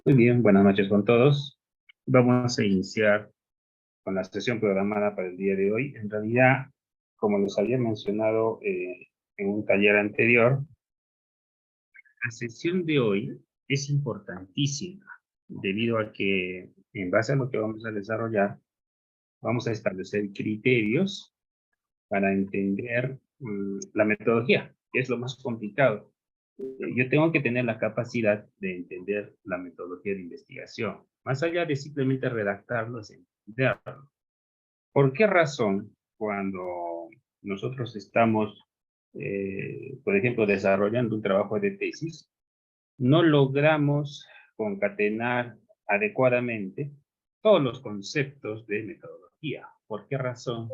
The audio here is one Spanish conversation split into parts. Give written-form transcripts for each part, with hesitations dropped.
Muy bien, buenas noches con todos. Vamos a iniciar con la sesión programada para el día de hoy. En realidad, como les había mencionado en un taller anterior, la sesión de hoy es importantísima debido a que en base a lo que vamos a desarrollar, vamos a establecer criterios para entender la metodología, que es lo más complicado. Yo tengo que tener la capacidad de entender la metodología de investigación, más allá de simplemente redactarlo, es entenderlo. ¿Por qué razón cuando nosotros estamos, por ejemplo, desarrollando un trabajo de tesis, no logramos concatenar adecuadamente todos los conceptos de metodología? ¿Por qué razón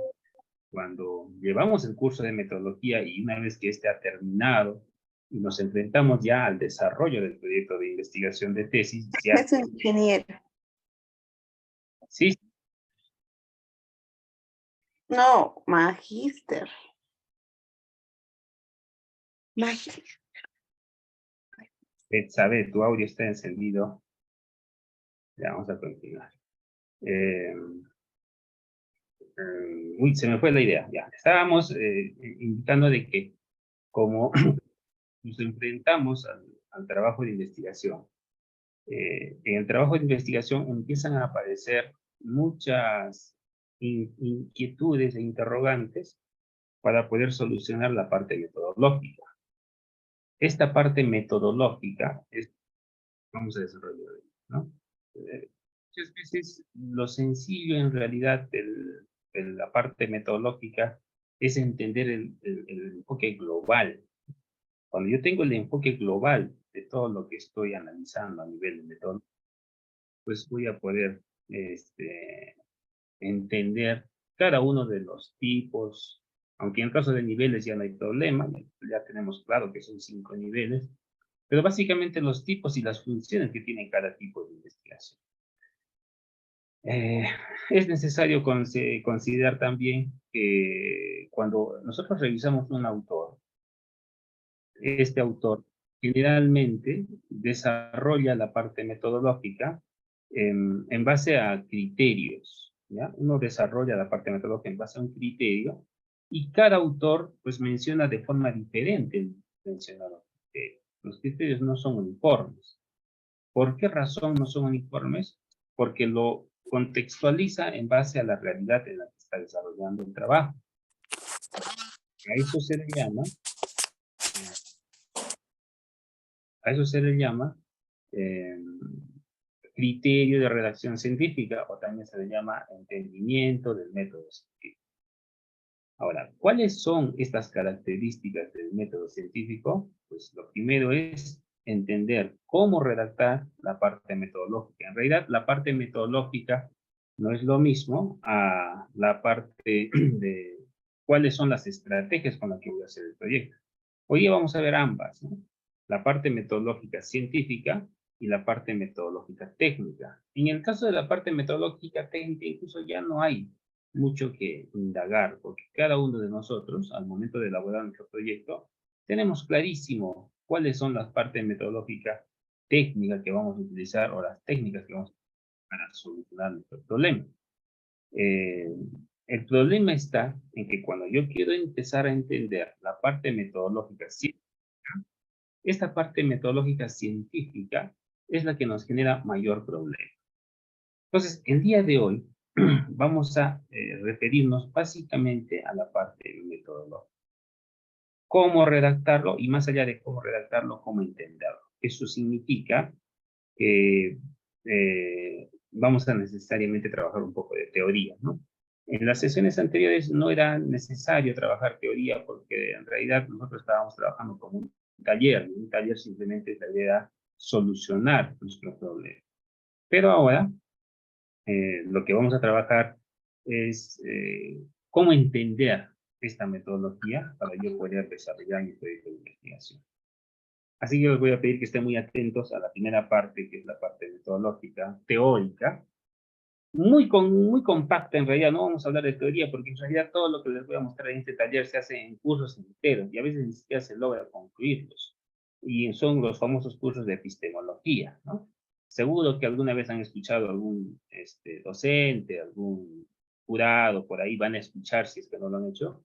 cuando llevamos el curso de metodología y una vez que este ha terminado y nos enfrentamos ya al desarrollo del proyecto de investigación de tesis, ya Es un ingeniero. sí, No, magíster. Magíster. sabe, tu audio está encendido. Ya vamos a continuar. Eh, uy, se me fue la idea. Ya, estábamos indicando de que como nos enfrentamos al trabajo de investigación, en el trabajo de investigación empiezan a aparecer muchas inquietudes e interrogantes para poder solucionar la parte metodológica. Esta parte metodológica es, vamos a desarrollar, ¿no? Muchas veces lo sencillo en realidad de la parte metodológica es entender el enfoque global. Cuando yo tengo el enfoque global de todo lo que estoy analizando a nivel de método, pues voy a poder entender cada uno de los tipos, aunque en el caso de niveles ya no hay problema, ya tenemos claro que son 5 niveles, pero básicamente los tipos y las funciones que tiene cada tipo de investigación. Eh, es necesario considerar también que cuando nosotros revisamos un autor, este autor generalmente desarrolla la parte metodológica en base a criterios, ¿ya? Uno desarrolla la parte metodológica en base a un criterio y cada autor pues menciona de forma diferente el mencionado criterio. Los criterios no son uniformes. ¿Por qué razón no son uniformes? Porque lo contextualiza en base a la realidad en la que está desarrollando el trabajo. A eso se le llama A eso se le llama eh, criterio de redacción científica o también se le llama entendimiento del método científico. Ahora, ¿cuáles son estas características del método científico? Pues lo primero es entender cómo redactar la parte metodológica. En realidad, la parte metodológica no es lo mismo a la parte de cuáles son las estrategias con las que voy a hacer el proyecto. Hoy día vamos a ver ambas, ¿no? La parte metodológica científica y la parte metodológica técnica. En el caso de la parte metodológica técnica, incluso ya no hay mucho que indagar, porque cada uno de nosotros, al momento de elaborar nuestro proyecto, tenemos clarísimo cuáles son las partes metodológicas técnicas que vamos a utilizar o las técnicas que vamos a utilizar para solucionar nuestro problema. Eh, el problema está en que cuando yo quiero empezar a entender la parte metodológica científica, esta parte metodológica científica es la que nos genera mayor problema. Entonces, el día de hoy vamos a referirnos básicamente a la parte metodológica. Cómo redactarlo y más allá de cómo redactarlo, cómo entenderlo. Eso significa que vamos a necesariamente trabajar un poco de teoría, ¿no? En las sesiones anteriores no era necesario trabajar teoría porque en realidad nosotros estábamos trabajando como un taller, y un taller simplemente la idea era solucionar nuestro problema. Pero ahora lo que vamos a trabajar es cómo entender esta metodología para yo poder desarrollar mi proyecto de investigación. Así que les voy a pedir que estén muy atentos a la primera parte, que es la parte metodológica, teórica, muy compacta en realidad, no vamos a hablar de teoría, porque en realidad todo lo que les voy a mostrar en este taller se hace en cursos enteros, y a veces ni siquiera se logra concluirlos, y son los famosos cursos de epistemología, ¿no? Seguro que alguna vez han escuchado algún docente, algún jurado, por ahí van a escuchar, si es que no lo han hecho,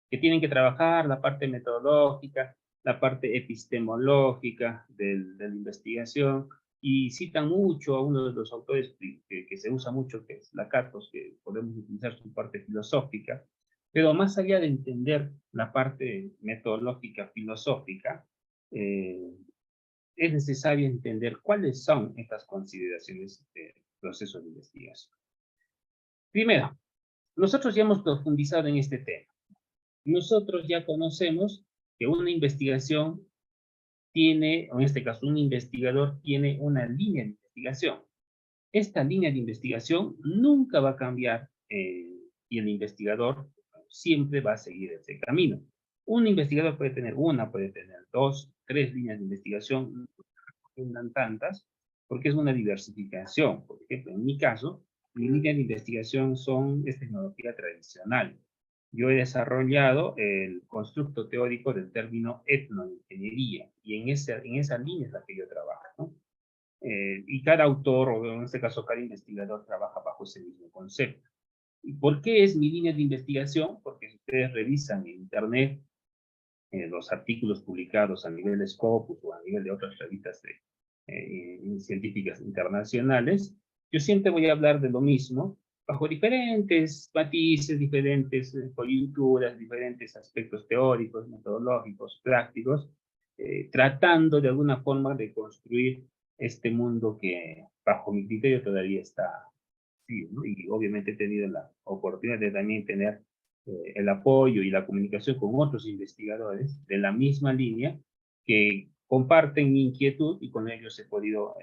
que tienen que trabajar la parte metodológica, la parte epistemológica de la investigación, y citan mucho a uno de los autores que se usa mucho, que es Lakatos, que podemos utilizar su parte filosófica, pero más allá de entender la parte metodológica, filosófica, eh, es necesario entender cuáles son estas consideraciones de procesos de investigación. Primero, nosotros ya hemos profundizado en este tema. Nosotros ya conocemos que una investigación tiene, o en este caso un investigador tiene una línea de investigación. Esta línea de investigación nunca va a cambiar y el investigador siempre va a seguir ese camino. Un investigador puede tener una, puede tener dos, tres líneas de investigación, tengan tantas, porque es una diversificación. Por ejemplo, en mi caso, mi línea de investigación es tecnología tradicional. Yo he desarrollado el constructo teórico del término etnoingeniería, y en esa línea es la que yo trabajo, ¿no? Y cada autor, o en este caso cada investigador, trabaja bajo ese mismo concepto. ¿Y por qué es mi línea de investigación? Porque si ustedes revisan en Internet los artículos publicados a nivel de Scopus o a nivel de otras revistas científicas internacionales, yo siempre voy a hablar de lo mismo, bajo diferentes matices, diferentes coyunturas, diferentes aspectos teóricos, metodológicos, prácticos, tratando de alguna forma de construir este mundo que bajo mi criterio todavía está sí, ¿no? Y obviamente he tenido la oportunidad de también tener el apoyo y la comunicación con otros investigadores de la misma línea que comparten mi inquietud, y con ellos he podido,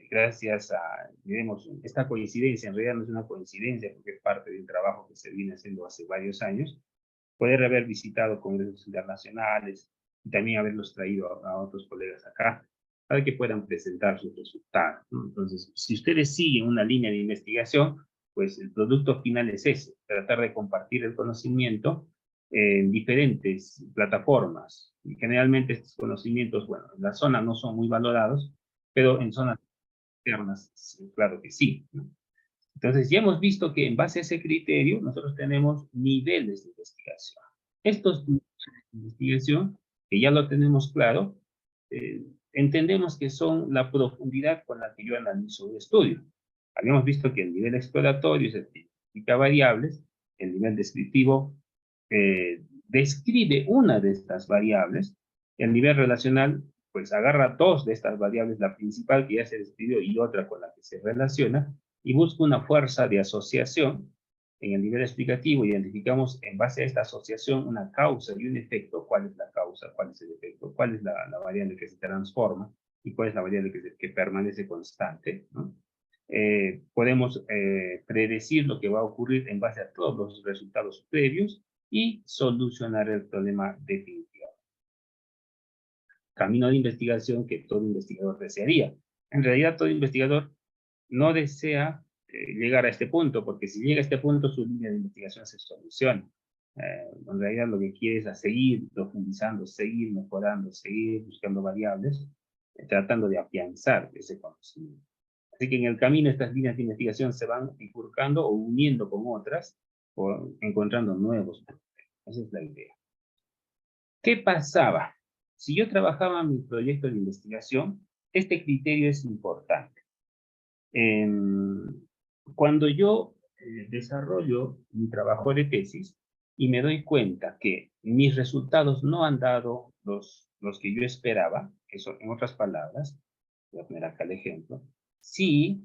gracias a, digamos, esta coincidencia, en realidad no es una coincidencia porque es parte de un trabajo que se viene haciendo hace varios años, poder haber visitado congresos internacionales y también haberlos traído a otros colegas acá para que puedan presentar sus resultados, ¿no? Entonces, si ustedes siguen una línea de investigación, pues el producto final es ese, tratar de compartir el conocimiento en diferentes plataformas. Y generalmente estos conocimientos, bueno, en la zona no son muy valorados, pero en zonas externas, claro que sí, ¿no? Entonces, ya hemos visto que en base a ese criterio, nosotros tenemos niveles de investigación. Estos niveles de investigación, que ya lo tenemos claro, entendemos que son la profundidad con la que yo analizo un estudio. Habíamos visto que el nivel exploratorio se identifica variables, el nivel descriptivo describe una de estas variables, el nivel relacional pues agarra dos de estas variables, la principal que ya se describió y otra con la que se relaciona, y busca una fuerza de asociación. En el nivel explicativo identificamos en base a esta asociación una causa y un efecto. ¿Cuál es la causa? ¿Cuál es el efecto? ¿Cuál es la variable que se transforma? ¿Y cuál es la variable que permanece constante, ¿no? Podemos predecir lo que va a ocurrir en base a todos los resultados previos y solucionar el problema definitivo. Camino de investigación que todo investigador desearía. En realidad, todo investigador no desea llegar a este punto, porque si llega a este punto, su línea de investigación se soluciona. En realidad, lo que quiere es a seguir profundizando, seguir mejorando, seguir buscando variables, tratando de afianzar ese conocimiento. Así que en el camino estas líneas de investigación se van bifurcando o uniendo con otras, o encontrando nuevos problemas. Esa es la idea. ¿Qué pasaba? Si yo trabajaba en mi proyecto de investigación, este criterio es importante. Cuando yo desarrollo mi trabajo de tesis y me doy cuenta que mis resultados no han dado los que yo esperaba, eso en otras palabras, voy a poner acá el ejemplo, si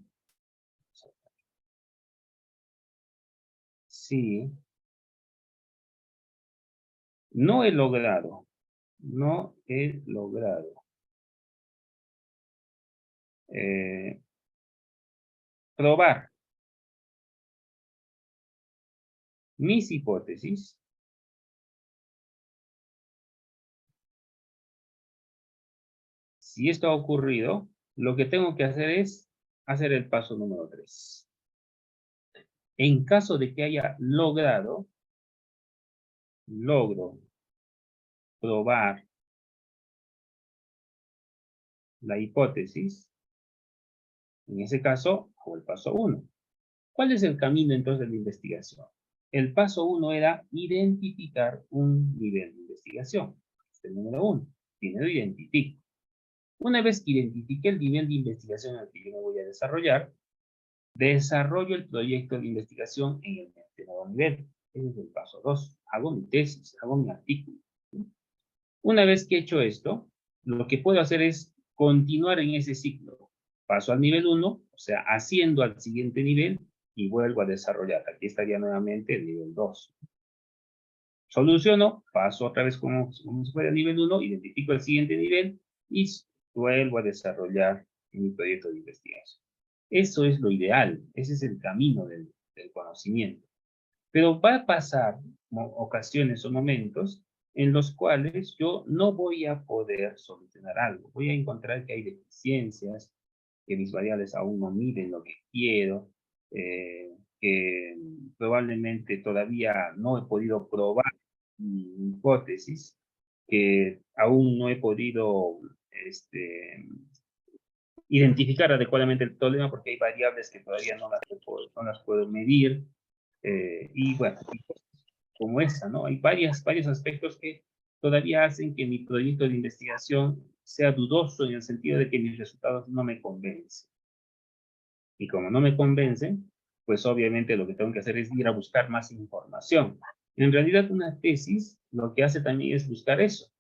no he logrado, eh, probar mis hipótesis, si esto ha ocurrido, lo que tengo que hacer es hacer el paso número 3. En caso de que haya logro probar la hipótesis, En ese caso, hago el paso 1. ¿Cuál es el camino entonces de la investigación? El paso 1 era identificar un nivel de investigación. Este es el número 1. Primero identifico. Una vez que identifique el nivel de investigación al que yo me voy a desarrollar, desarrollo el proyecto de investigación en el mencionado nivel. Ese es el paso 2. Hago mi tesis, hago mi artículo. Una vez que he hecho esto, lo que puedo hacer es continuar en ese ciclo. Paso al nivel 1, o sea, asciendo al siguiente nivel y vuelvo a desarrollar. Aquí estaría nuevamente el nivel 2. Soluciono, paso otra vez como si fuera el nivel 1, identifico el siguiente nivel y vuelvo a desarrollar mi proyecto de investigación. Eso es lo ideal, ese es el camino del conocimiento. Pero va a pasar ocasiones o momentos en los cuales yo no voy a poder solucionar algo. Voy a encontrar que hay deficiencias, que mis variables aún no miden lo que quiero, que probablemente todavía no he podido probar mi hipótesis, que aún no he podido identificar adecuadamente el problema porque hay variables que todavía no las puedo medir. Y bueno, como esa, ¿no? Hay varios aspectos que todavía hacen que mi proyecto de investigación sea dudoso en el sentido de que mis resultados no me convencen. Y como no me convencen, pues obviamente lo que tengo que hacer es ir a buscar más información. En realidad una tesis lo que hace también es buscar eso,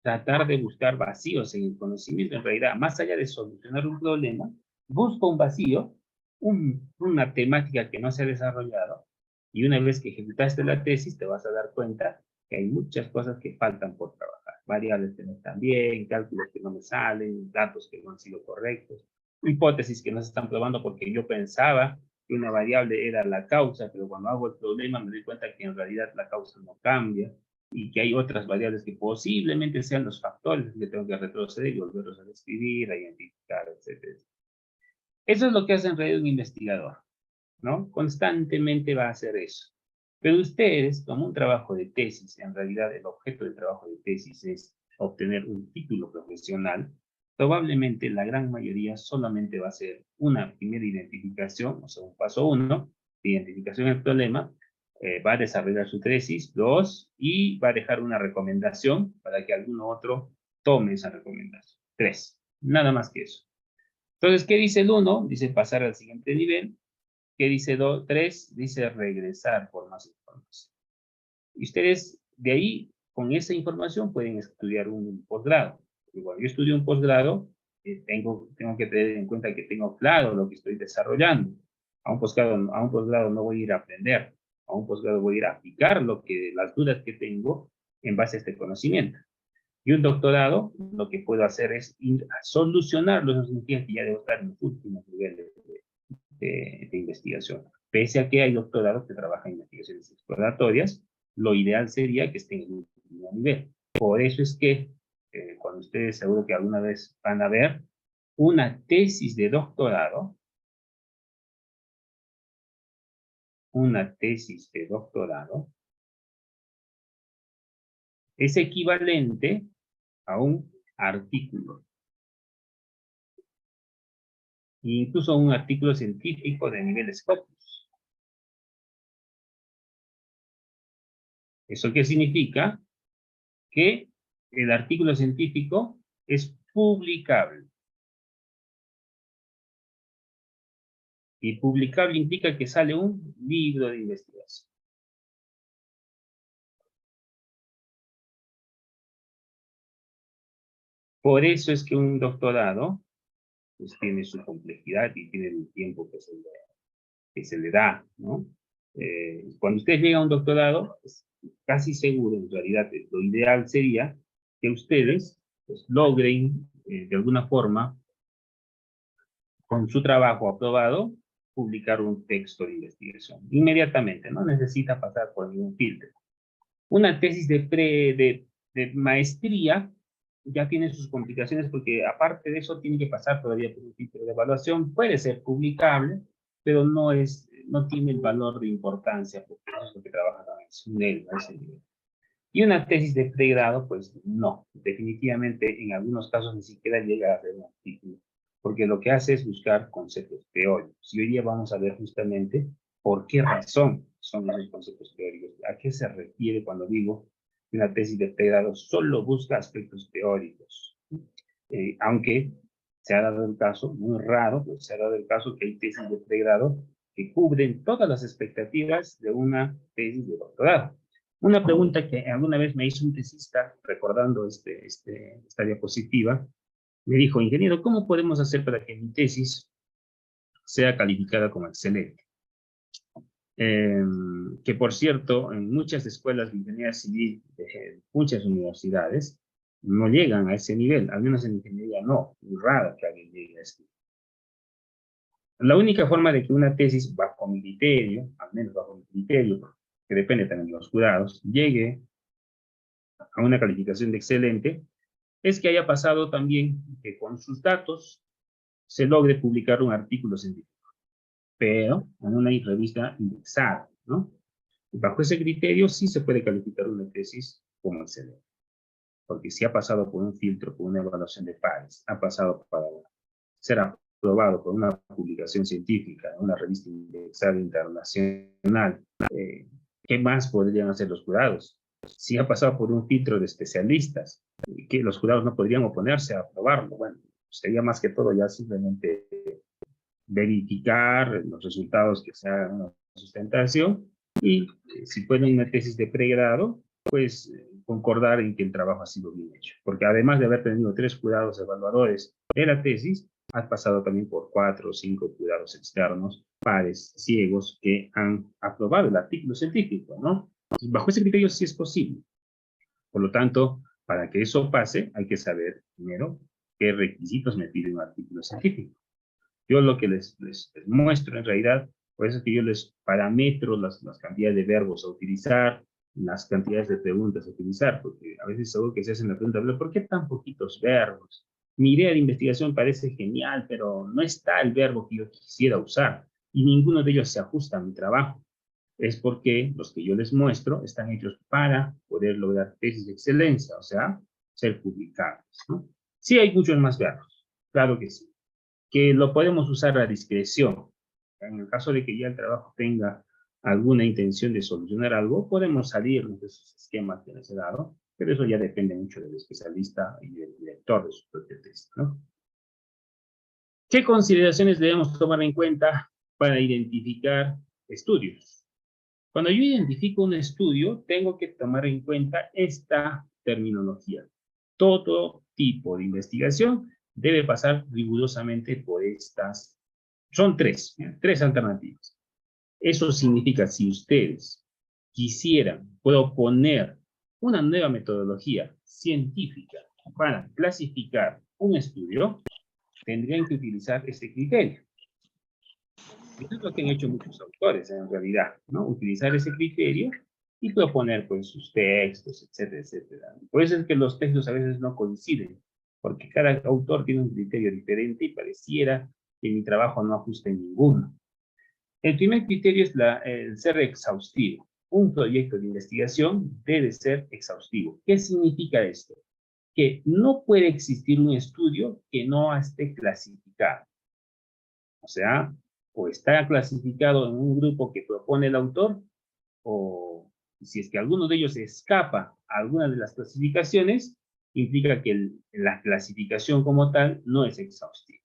tratar de buscar vacíos en el conocimiento. En realidad, más allá de solucionar un problema, busco un vacío, una temática que no se ha desarrollado, y una vez que ejecutaste la tesis, te vas a dar cuenta que hay muchas cosas que faltan por trabajar. Variables que no están bien, cálculos que no me salen, datos que no han sido correctos, hipótesis que no se están probando porque yo pensaba que una variable era la causa, pero cuando hago el problema me doy cuenta que en realidad la causa no cambia y que hay otras variables que posiblemente sean los factores que tengo que retroceder y volverlos a describir, a identificar, etc. Eso es lo que hace en realidad un investigador, ¿no? Constantemente va a hacer eso. Pero ustedes, como un trabajo de tesis, en realidad el objeto del trabajo de tesis es obtener un título profesional, probablemente la gran mayoría solamente va a hacer una primera identificación, o sea, un paso 1, identificación del problema, va a desarrollar su tesis, 2, y va a dejar una recomendación para que alguno otro tome esa recomendación, 3, nada más que eso. Entonces, ¿qué dice el 1? Dice pasar al siguiente nivel. ¿Qué dice 3? Dice regresar por más información. Y ustedes de ahí, con esa información, pueden estudiar un posgrado. Cuando yo estudio un posgrado, tengo que tener en cuenta que tengo claro lo que estoy desarrollando. A un posgrado no voy a ir a aprender. A un posgrado voy a ir a aplicar las dudas que tengo en base a este conocimiento. Y un doctorado, lo que puedo hacer es ir a solucionarlo. Eso significa que ya debo estar en los últimos niveles de investigación. Pese a que hay doctorados que trabajan en investigaciones exploratorias, lo ideal sería que estén en un último nivel. Por eso es que, cuando ustedes seguro que alguna vez van a ver una tesis de doctorado, es equivalente a un artículo. Incluso un artículo científico de nivel Scopus. ¿Eso qué significa? Que el artículo científico es publicable. Y publicable implica que sale un libro de investigación. Por eso es que un doctorado pues, tiene su complejidad y tiene el tiempo que se le da, ¿no? Cuando usted llega a un doctorado, es casi seguro, en realidad, lo ideal sería que ustedes pues, logren, de alguna forma, con su trabajo aprobado, publicar un texto de investigación. Inmediatamente, no necesita pasar por ningún filtro. Una tesis de maestría ya tiene sus complicaciones porque aparte de eso tiene que pasar todavía por un filtro de evaluación. Puede ser publicable, pero no tiene el valor de importancia porque eso es lo que trabaja también a ese nivel. Y una tesis de pregrado, pues no, definitivamente en algunos casos ni siquiera llega a ser un artículo. porque lo que hace es buscar conceptos teóricos. Y hoy día vamos a ver justamente por qué razón son esos conceptos teóricos. ¿A qué se refiere cuando digo que una tesis de pregrado solo busca aspectos teóricos? Aunque se ha dado el caso, muy raro, pero se ha dado el caso que hay tesis de pregrado que cubren todas las expectativas de una tesis de doctorado. Una pregunta que alguna vez me hizo un tesista, recordando esta diapositiva, me dijo: ingeniero, ¿cómo podemos hacer para que mi tesis sea calificada como excelente? Que por cierto, en muchas escuelas de ingeniería civil, de muchas universidades, no llegan a ese nivel, al menos en ingeniería no, muy raro que alguien llegue a ese nivel. La única forma de que una tesis, bajo mi criterio, al menos bajo mi criterio, que depende también de los jurados, llegue a una calificación de excelente, es que haya pasado también que con sus datos se logre publicar un artículo científico, pero en una revista indexada, ¿no? Y bajo ese criterio sí se puede calificar una tesis como excelente, porque si ha pasado por un filtro, por una evaluación de pares, ha pasado para ser aprobado por una publicación científica, una revista indexada internacional, ¿qué más podrían hacer los jurados? Si ha pasado por un filtro de especialistas, que los jurados no podrían oponerse a aprobarlo, bueno, sería más que todo ya simplemente verificar los resultados que se hagan una sustentación y si fuera una tesis de pregrado, pues concordar en que el trabajo ha sido bien hecho. Porque además de haber tenido 3 jurados evaluadores de la tesis, has pasado también por 4 o 5 jurados externos, pares, ciegos, que han aprobado el artículo científico, ¿no? Bajo ese criterio sí es posible. Por lo tanto, para que eso pase, hay que saber primero qué requisitos me pide un artículo científico. Yo lo que les muestro en realidad, por eso es que yo les parametro las cantidades de verbos a utilizar, las cantidades de preguntas a utilizar, porque a veces seguro que se hacen la pregunta: ¿por qué tan poquitos verbos? Mi idea de investigación parece genial, pero no está el verbo que yo quisiera usar, y ninguno de ellos se ajusta a mi trabajo. Es porque los que yo les muestro están hechos para poder lograr tesis de excelencia, o sea, ser publicados, ¿no? Sí hay muchos más verbos, claro que sí, que lo podemos usar a discreción. En el caso de que ya el trabajo tenga alguna intención de solucionar algo, podemos salir de esos esquemas que les he dado, pero eso ya depende mucho del especialista y del director de su propio tesis, ¿no? ¿Qué consideraciones debemos tomar en cuenta para identificar estudios? Cuando yo identifico un estudio, tengo que tomar en cuenta esta terminología. Todo tipo de investigación debe pasar rigurosamente por estas. Son tres alternativas. Eso significa, si ustedes quisieran proponer una nueva metodología científica para clasificar un estudio, tendrían que utilizar este criterio. Eso es lo que han hecho muchos autores, en realidad, ¿no? Utilizar ese criterio y proponer, pues, sus textos, etcétera, etcétera. Por eso es que los textos a veces no coinciden, porque cada autor tiene un criterio diferente y pareciera que mi trabajo no ajusta en ninguno. El primer criterio es el ser exhaustivo. Un proyecto de investigación debe ser exhaustivo. ¿Qué significa esto? Que no puede existir un estudio que no esté clasificado. O sea, o está clasificado en un grupo que propone el autor, o si es que alguno de ellos escapa a alguna de las clasificaciones, implica que la clasificación como tal no es exhaustiva.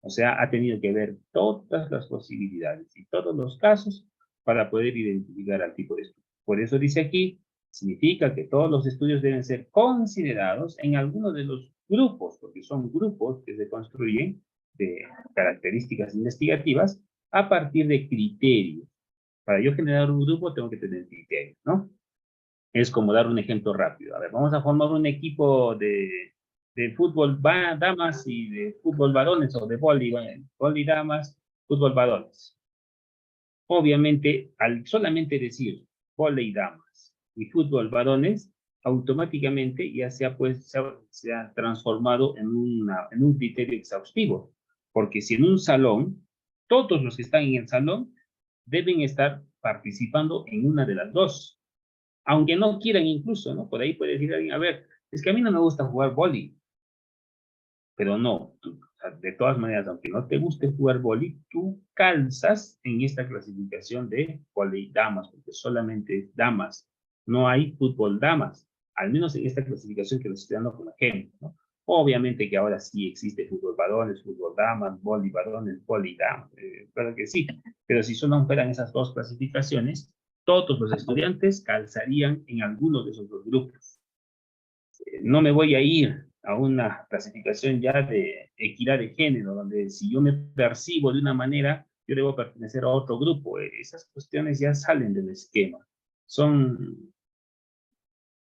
O sea, ha tenido que ver todas las posibilidades y todos los casos para poder identificar al tipo de estudio. Por eso dice aquí, significa que todos los estudios deben ser considerados en alguno de los grupos, porque son grupos que se construyen de características investigativas a partir de criterios. Para yo generar un grupo tengo que tener criterios, ¿no? Es como dar un ejemplo rápido. A ver, vamos a formar un equipo de fútbol damas y de fútbol varones, o de vóley damas, fútbol varones. Obviamente, al solamente decir vóley damas y fútbol varones, automáticamente ya se ha transformado en un criterio exhaustivo. Porque si en un salón, todos los que están en el salón deben estar participando en una de las dos, aunque no quieran incluso, ¿no? Por ahí puede decir alguien: a ver, es que a mí no me gusta jugar vóley, pero no, sea, de todas maneras, aunque no te guste jugar vóley, tú calzas en esta clasificación de vóley damas, porque solamente es damas. No hay fútbol damas, al menos en esta clasificación que les estoy dando como ejemplo, ¿no? Obviamente que ahora sí existe fútbol varones, fútbol damas, vóley varones, vóley damas, claro que sí, pero si solo fueran esas dos clasificaciones, todos los estudiantes calzarían en alguno de esos dos grupos. No me voy a ir a una clasificación ya de equidad de género, donde si yo me percibo de una manera, yo debo pertenecer a otro grupo. Esas cuestiones ya salen del esquema. Son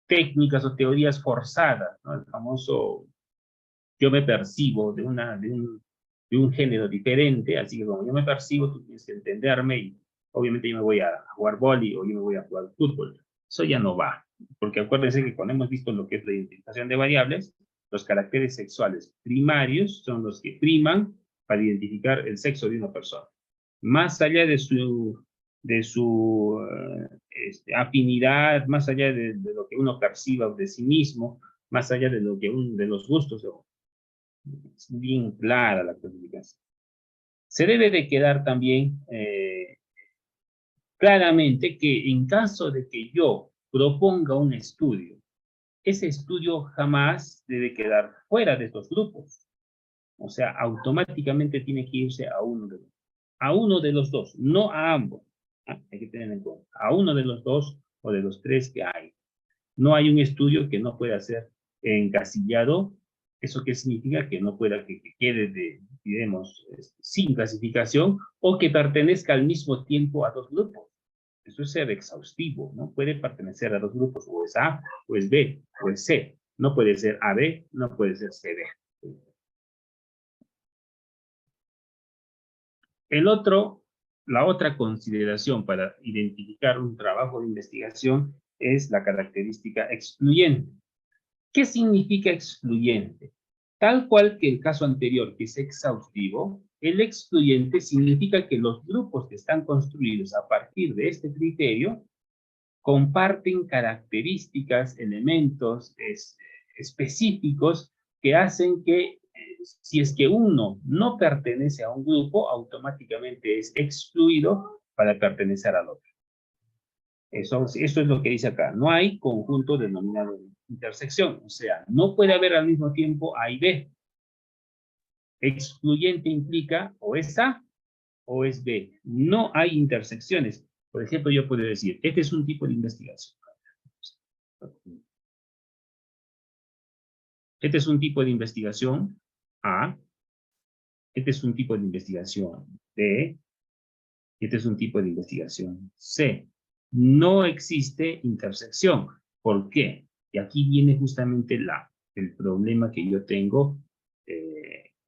técnicas o teorías forzadas, ¿no? El famoso yo me percibo de un género diferente, así que como yo me percibo, tú tienes que entenderme y obviamente yo me voy a jugar vóley o yo me voy a jugar fútbol. Eso ya no va, porque acuérdense que cuando hemos visto lo que es la identificación de variables, los caracteres sexuales primarios son los que priman para identificar el sexo de una persona. Más allá de su afinidad, más allá de lo que uno perciba de sí mismo, más allá de lo que de los gustos, es bien clara la clasificación. Se debe de quedar también claramente que en caso de que yo proponga un estudio, ese estudio jamás debe quedar fuera de estos grupos. O sea, automáticamente tiene que irse a uno de los dos, no a ambos. Hay que tener en cuenta, a uno de los dos o de los tres que hay. No hay un estudio que no pueda ser encasillado. ¿Eso qué significa? Que no pueda, que quede, digamos, sin clasificación o que pertenezca al mismo tiempo a dos grupos. Eso es ser exhaustivo, ¿no? Puede pertenecer a dos grupos, o es A, o es B, o es C. No puede ser AB, no puede ser CD. La otra consideración para identificar un trabajo de investigación es la característica excluyente. ¿Qué significa excluyente? Tal cual que el caso anterior, que es exhaustivo, el excluyente significa que los grupos que están construidos a partir de este criterio comparten características, elementos específicos que hacen que si es que uno no pertenece a un grupo, automáticamente es excluido para pertenecer al otro. Eso es lo que dice acá. No hay conjunto denominado de intersección. O sea, no puede haber al mismo tiempo A y B. Excluyente implica o es A o es B. No hay intersecciones. Por ejemplo, yo puedo decir, este es un tipo de investigación. Este es un tipo de investigación A. Este es un tipo de investigación B. Este es un tipo de investigación C. No existe intersección. ¿Por qué? Y aquí viene justamente el problema que yo tengo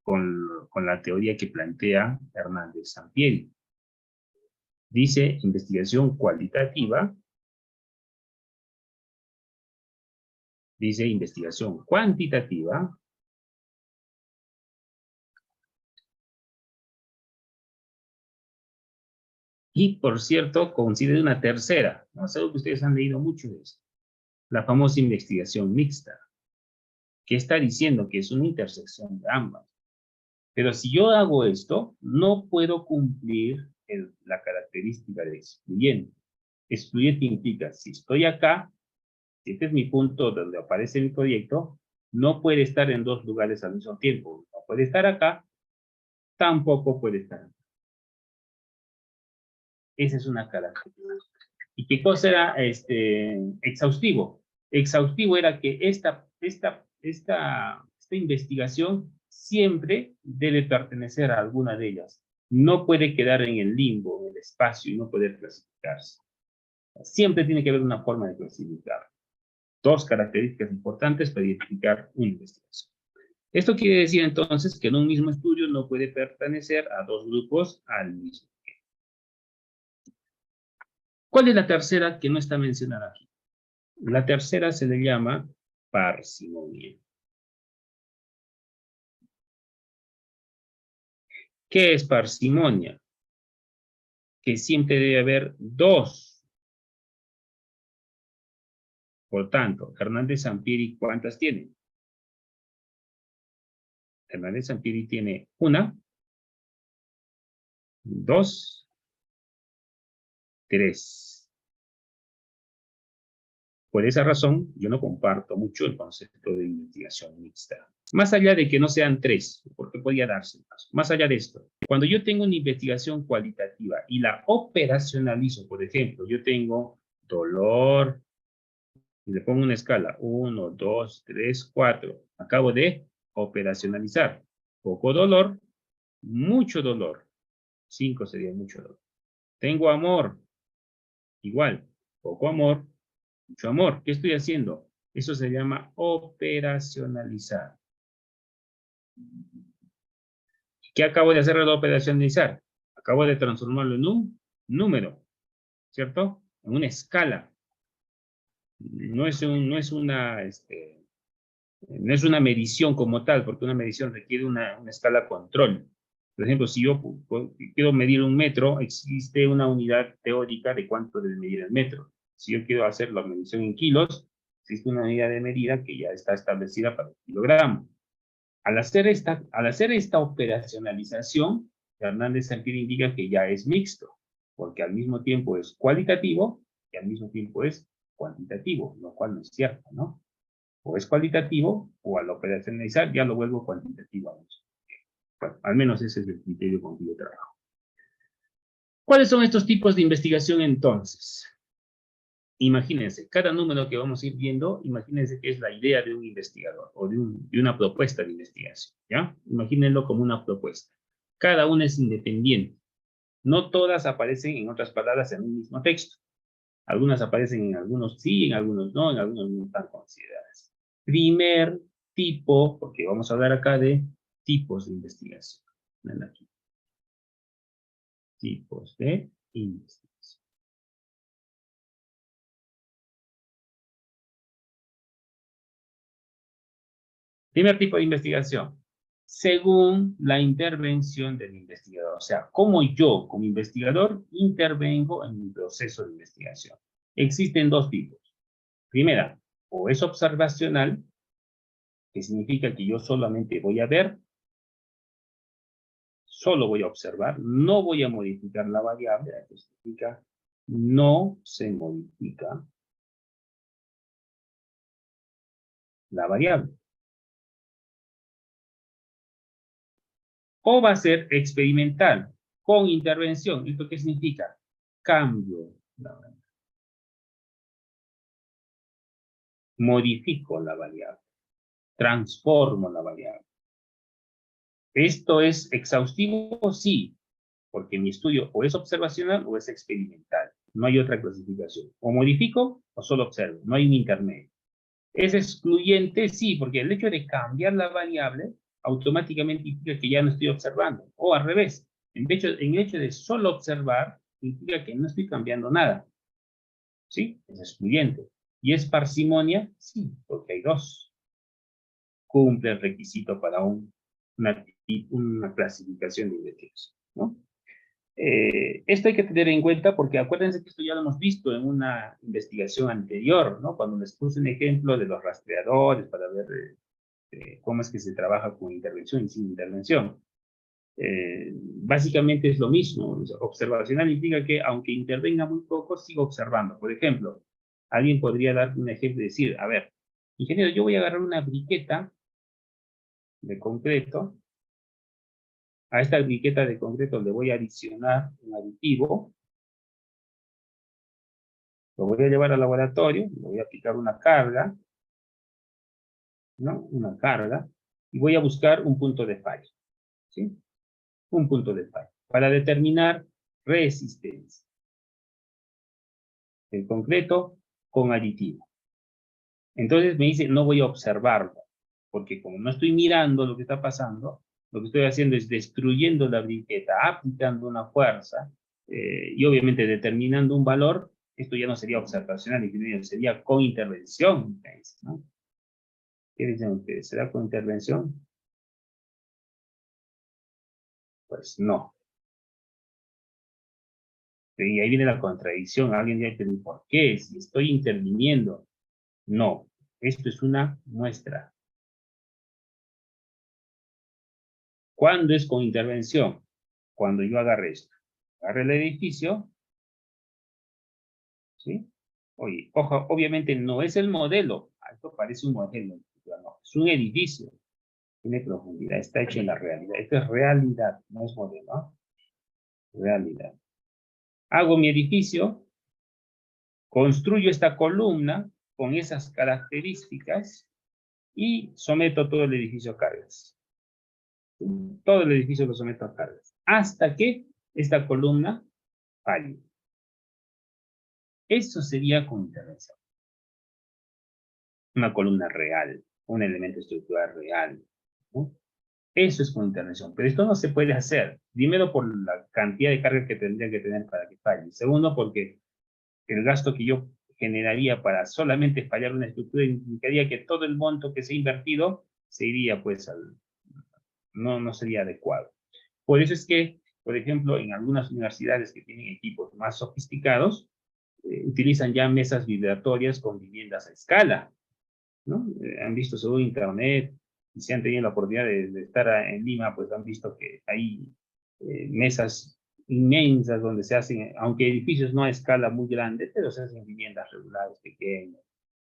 con la teoría que plantea Hernández Sampieri. Dice investigación cualitativa, dice investigación cuantitativa, y por cierto, considera una tercera. No sé que ustedes han leído mucho de eso. La famosa investigación mixta, que está diciendo que es una intersección de ambas. Pero si yo hago esto, no puedo cumplir la característica de excluyente. Excluyente implica, si estoy acá, si este es mi punto donde aparece mi proyecto, no puede estar en dos lugares al mismo tiempo. No puede estar acá, tampoco puede estar acá. Esa es una característica. ¿Y qué cosa era exhaustivo? Exhaustivo era que esta investigación siempre debe pertenecer a alguna de ellas. No puede quedar en el limbo, en el espacio, y no poder clasificarse. Siempre tiene que haber una forma de clasificar. Dos características importantes para identificar una investigación. Esto quiere decir entonces que en un mismo estudio no puede pertenecer a dos grupos al mismo tiempo. ¿Cuál es la tercera que no está mencionada aquí? La tercera se le llama parsimonia. ¿Qué es parsimonia? Que siempre debe haber dos. Por tanto, Hernández Sampieri, ¿cuántas tiene? Hernández Sampieri tiene 1, 2, 3. Por esa razón, yo no comparto mucho el concepto de investigación mixta. Más allá de que no sean 3, porque podría darse el caso. Más allá de esto, cuando yo tengo una investigación cualitativa y la operacionalizo, por ejemplo, yo tengo dolor, y le pongo una escala, 1, 2, 3, 4. Acabo de operacionalizar. Poco dolor, mucho dolor. 5 sería mucho dolor. Tengo amor, igual, poco amor, mucho amor. ¿Qué estoy haciendo? Eso se llama operacionalizar. ¿Qué acabo de hacer al operacionalizar? Acabo de transformarlo en un número, ¿cierto? En una escala. No es una medición como tal, porque una medición requiere una escala control. Por ejemplo, si yo quiero medir 1 metro, existe una unidad teórica de cuánto debe medir el metro. Si yo quiero hacer la medición en kilos, existe una unidad de medida que ya está establecida para el kilogramo. Al hacer esta operacionalización, Hernández Sampieri indica que ya es mixto, porque al mismo tiempo es cualitativo y al mismo tiempo es cuantitativo, lo cual no es cierto, ¿no? O es cualitativo, o al operacionalizar ya lo vuelvo cuantitativo. Bueno, al menos ese es el criterio con que yo trabajo. ¿Cuáles son estos tipos de investigación entonces? Imagínense, cada número que vamos a ir viendo, imagínense que es la idea de un investigador o de una propuesta de investigación, ¿ya? Imagínenlo como una propuesta. Cada una es independiente. No todas aparecen, en otras palabras, en un mismo texto. Algunas aparecen en algunos sí, en algunos no están consideradas. Primer tipo, porque vamos a hablar acá de tipos de investigación. Ven aquí. Tipos de investigación. Primer tipo de investigación. Según la intervención del investigador. O sea, cómo yo, como investigador, intervengo en mi proceso de investigación. Existen 2 tipos. Primera, o es observacional, que significa que yo solamente voy a ver, solo voy a observar, no voy a modificar la variable, que significa no se modifica la variable. O va a ser experimental, con intervención. ¿Esto qué significa? Cambio la variable. Modifico la variable. Transformo la variable. ¿Esto es exhaustivo? Sí, porque mi estudio o es observacional o es experimental. No hay otra clasificación. O modifico o solo observo. No hay un intermedio. ¿Es excluyente? Sí, porque el hecho de cambiar la variable automáticamente implica que ya no estoy observando. O al revés, en el hecho de solo observar implica que no estoy cambiando nada. ¿Sí? Es excluyente. ¿Y es parsimonia? Sí, porque hay 2. Cumple el requisito para una clasificación de investigación, ¿no? Esto hay que tener en cuenta porque acuérdense que esto ya lo hemos visto en una investigación anterior, ¿no? Cuando les puse un ejemplo de los rastreadores para ver cómo es que se trabaja con intervención y sin intervención. Básicamente es lo mismo. Observacional implica que aunque intervenga muy poco, sigo observando. Por ejemplo, alguien podría dar un ejemplo y decir, a ver, ingeniero, yo voy a agarrar una briqueta de concreto. A esta briqueta de concreto le voy a adicionar un aditivo. Lo voy a llevar al laboratorio, le voy a aplicar una carga, ¿no? Una carga, y voy a buscar un punto de falla, ¿sí? Un punto de falla, para determinar resistencia. El concreto con aditivo. Entonces me dice, no voy a observarlo, porque como no estoy mirando lo que está pasando, lo que estoy haciendo es destruyendo la briqueta, aplicando una fuerza, y obviamente determinando un valor. Esto ya no sería observacional, sería con intervención, ¿no? ¿Qué dicen ustedes? ¿Será con intervención? Pues no. Y ahí viene la contradicción. Alguien dice, ¿por qué? Si estoy interviniendo. No, esto es una muestra. ¿Cuándo es con intervención? Cuando yo agarre esto. Agarre el edificio. ¿Sí? Oye, ojo, obviamente no es el modelo. Esto parece un modelo. No, es un edificio. Tiene profundidad. Está hecho en la realidad. Esto es realidad, no es modelo. ¿No? Realidad. Hago mi edificio. Construyo esta columna con esas características y someto todo el edificio a cargas. Todo el edificio lo someto a cargas. Hasta que esta columna falle. Eso sería con intervención. Una columna real, un elemento estructural real, ¿no? Eso es con intervención. Pero esto no se puede hacer. Primero, por la cantidad de carga que tendría que tener para que falle. Segundo, porque el gasto que yo generaría para solamente fallar una estructura implicaría que todo el monto que se ha invertido se iría pues al... No sería adecuado. Por eso es que, por ejemplo, en algunas universidades que tienen equipos más sofisticados, utilizan ya mesas vibratorias con viviendas a escala, ¿no? Han visto según internet, y si han tenido la oportunidad de estar en Lima, pues han visto que hay mesas inmensas donde se hacen, aunque edificios no a escala muy grande, pero se hacen viviendas regulares, pequeñas,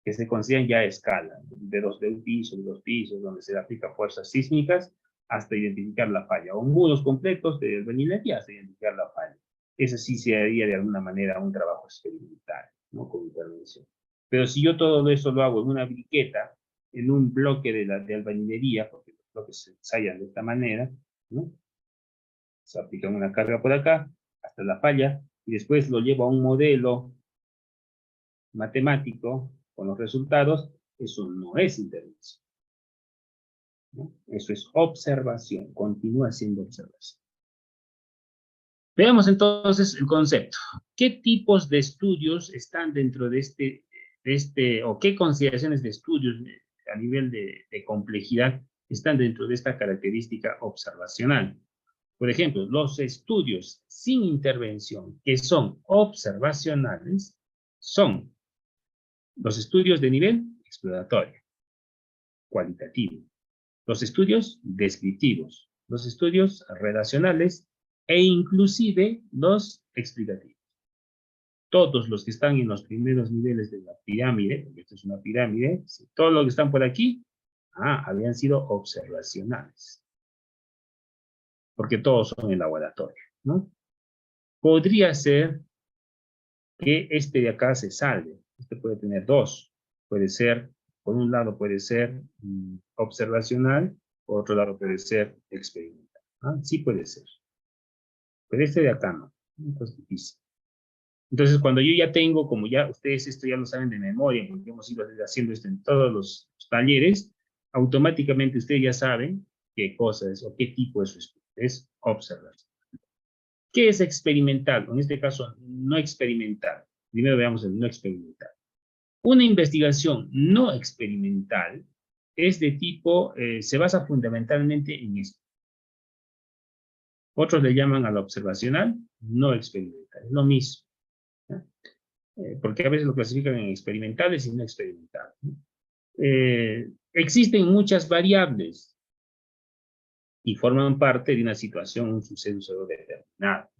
que se consideran ya a escala, de un piso, de 2 pisos, donde se le aplica fuerzas sísmicas hasta identificar la falla, o muros completos de albañilería hasta identificar la falla. Eso sí se haría de alguna manera un trabajo experimental, ¿no? Con intervención. Pero si yo todo eso lo hago en una briqueta, en un bloque de albañilería, porque los bloques se ensayan de esta manera, ¿no? Se aplica una carga por acá, hasta la falla, y después lo llevo a un modelo matemático con los resultados, eso no es intervención, ¿no? Eso es observación, continúa siendo observación. Veamos entonces el concepto. ¿Qué tipos de estudios están dentro de o qué consideraciones de estudios a nivel de complejidad están dentro de esta característica observacional? Por ejemplo, los estudios sin intervención, que son observacionales, son los estudios de nivel exploratorio, cualitativo, los estudios descriptivos, los estudios relacionales e inclusive los explicativos. Todos los que están en los primeros niveles de la pirámide, porque esto es una pirámide, todos los que están por aquí, habían sido observacionales, porque todos son en laboratorio, ¿no? Podría ser que este de acá se salve. Este puede tener dos. Puede ser, por un lado puede ser observacional, por otro lado puede ser experimental. Sí puede ser. Pero este de acá no. Es difícil. Entonces, cuando yo ya tengo, como ya ustedes esto ya lo saben de memoria, porque hemos ido haciendo esto en todos los talleres, automáticamente ustedes ya saben qué cosa es o qué tipo de su estudio. Es observación. ¿Qué es experimental? En este caso, no experimental. Primero veamos el no experimental. Una investigación no experimental es de tipo, se basa fundamentalmente en esto. Otros le llaman a la observacional no experimental. Es lo mismo, ¿no? Porque a veces lo clasifican en experimentales y no experimentales, ¿no? Existen muchas variables y forman parte de una situación, un suceso determinado.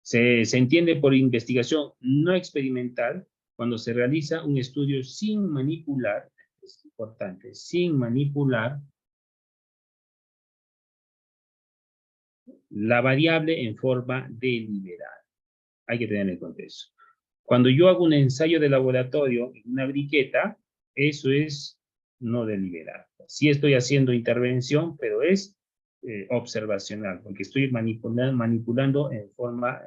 Se entiende por investigación no experimental cuando se realiza un estudio sin manipular, es importante, sin manipular la variable en forma deliberada. Hay que tener en cuenta eso. Cuando yo hago un ensayo de laboratorio en una briqueta, eso es no deliberado. Sí estoy haciendo intervención, pero es observacional, porque estoy manipulando en forma,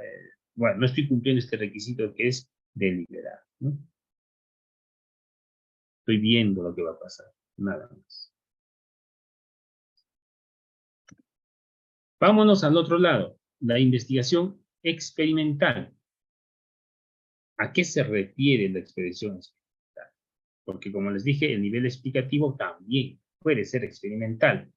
bueno, no estoy cumpliendo este requisito que es deliberado, ¿no? Estoy viendo lo que va a pasar, nada más. Vámonos al otro lado, la investigación experimental. ¿A qué se refiere la expresión experimental? Porque como les dije, el nivel explicativo también puede ser experimental.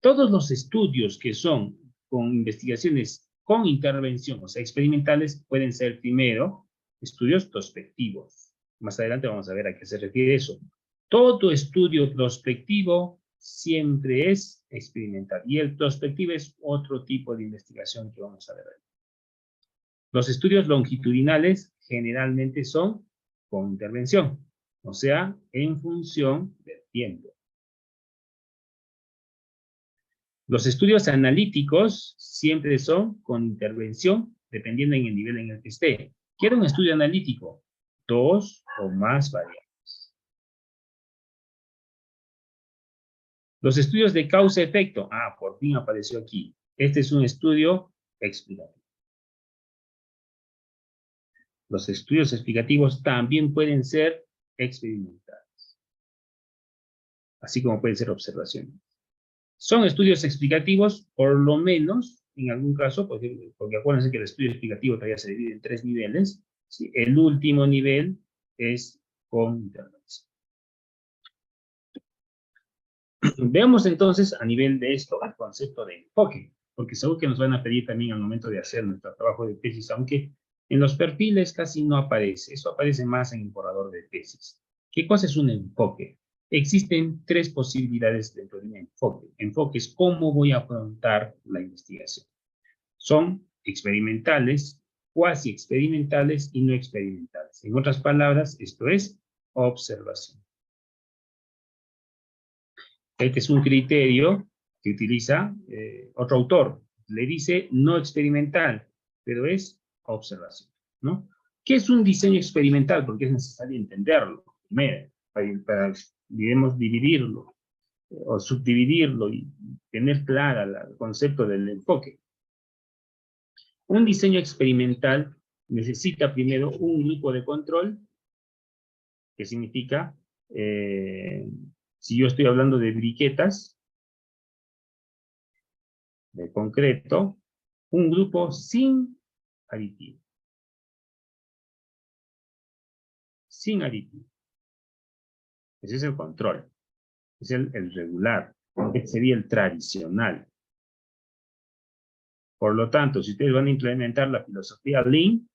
Todos los estudios que son con investigaciones con intervención, o sea, experimentales, pueden ser primero estudios prospectivos. Más adelante vamos a ver a qué se refiere eso. Todo estudio prospectivo siempre es experimental. Y el prospectivo es otro tipo de investigación que vamos a ver hoy. Los estudios longitudinales generalmente son con intervención, o sea, en función del tiempo. Los estudios analíticos siempre son con intervención, dependiendo en el nivel en el que esté. ¿Qué era un estudio analítico? 2 o más variables. Los estudios de causa-efecto. Ah, por fin apareció aquí. Este es un estudio explicativo. Los estudios explicativos también pueden ser experimentales, así como pueden ser observaciones. Son estudios explicativos, por lo menos, en algún caso, porque acuérdense que el estudio explicativo todavía se divide en 3 niveles. ¿Sí? El último nivel es con intervención. Veamos entonces a nivel de esto el concepto de enfoque, porque seguro que nos van a pedir también al momento de hacer nuestro trabajo de tesis, aunque en los perfiles casi no aparece, eso aparece más en el borrador de tesis. ¿Qué cosa es un enfoque? Existen 3 posibilidades dentro de un enfoque. Enfoque es cómo voy a afrontar la investigación. Son experimentales, cuasi experimentales y no experimentales. En otras palabras, esto es observación. Este es un criterio que utiliza otro autor. Le dice no experimental, pero es observación, ¿no? ¿Qué es un diseño experimental? Porque es necesario entenderlo primero, para digamos, dividirlo o subdividirlo y tener clara el concepto del enfoque. Un diseño experimental necesita primero un grupo de control, que significa, si yo estoy hablando de briquetas, de concreto, un grupo sin aditivo. Sin aditivo. Ese es el control. Es el regular. Este sería el tradicional. Por lo tanto, si ustedes van a implementar la filosofía Lean,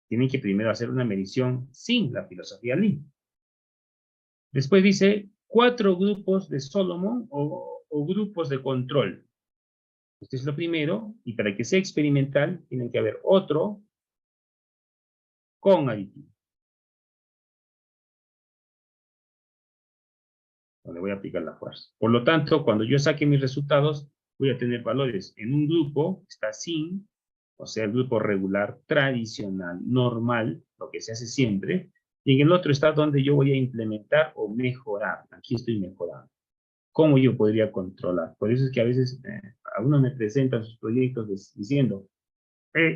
tienen que primero hacer una medición sin la filosofía Lean. Después dice 4 grupos de Solomon o grupos de control. Este es lo primero, y para que sea experimental, tiene que haber otro con aditivo. Donde voy a aplicar la fuerza. Por lo tanto, cuando yo saque mis resultados, voy a tener valores en un grupo, está sin, o sea, el grupo regular, tradicional, normal, lo que se hace siempre, y en el otro está donde yo voy a implementar o mejorar. Aquí estoy mejorando. ¿Cómo yo podría controlar? Por eso es que a veces algunos me presentan sus proyectos diciendo,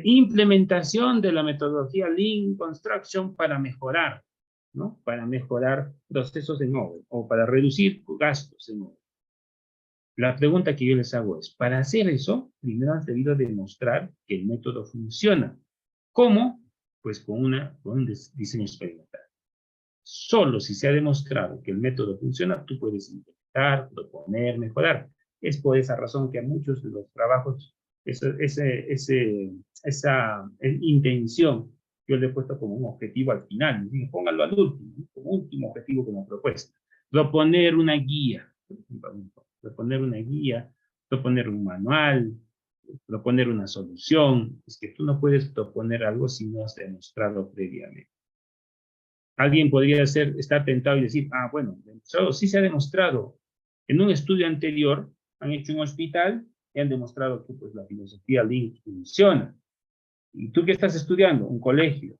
implementación de la metodología Lean Construction para mejorar, ¿no? Para mejorar procesos en obra o para reducir gastos en obra. La pregunta que yo les hago es, para hacer eso, primero has debido demostrar que el método funciona. ¿Cómo? Pues con un diseño experimental. Solo si se ha demostrado que el método funciona, tú puedes intentar, proponer, mejorar. Es por esa razón que a muchos de los trabajos, esa intención, yo le he puesto como un objetivo al final. Póngalo al último, ¿no? Como último objetivo, como propuesta. Proponer una guía, por ejemplo, proponer una guía, proponer un manual, proponer una solución. Es que tú no puedes proponer algo si no has demostrado previamente. Alguien podría estar tentado y decir, ah, bueno, sí se ha demostrado. En un estudio anterior han hecho un hospital y han demostrado que pues, la filosofía Lean funciona. ¿Y tú qué estás estudiando? Un colegio.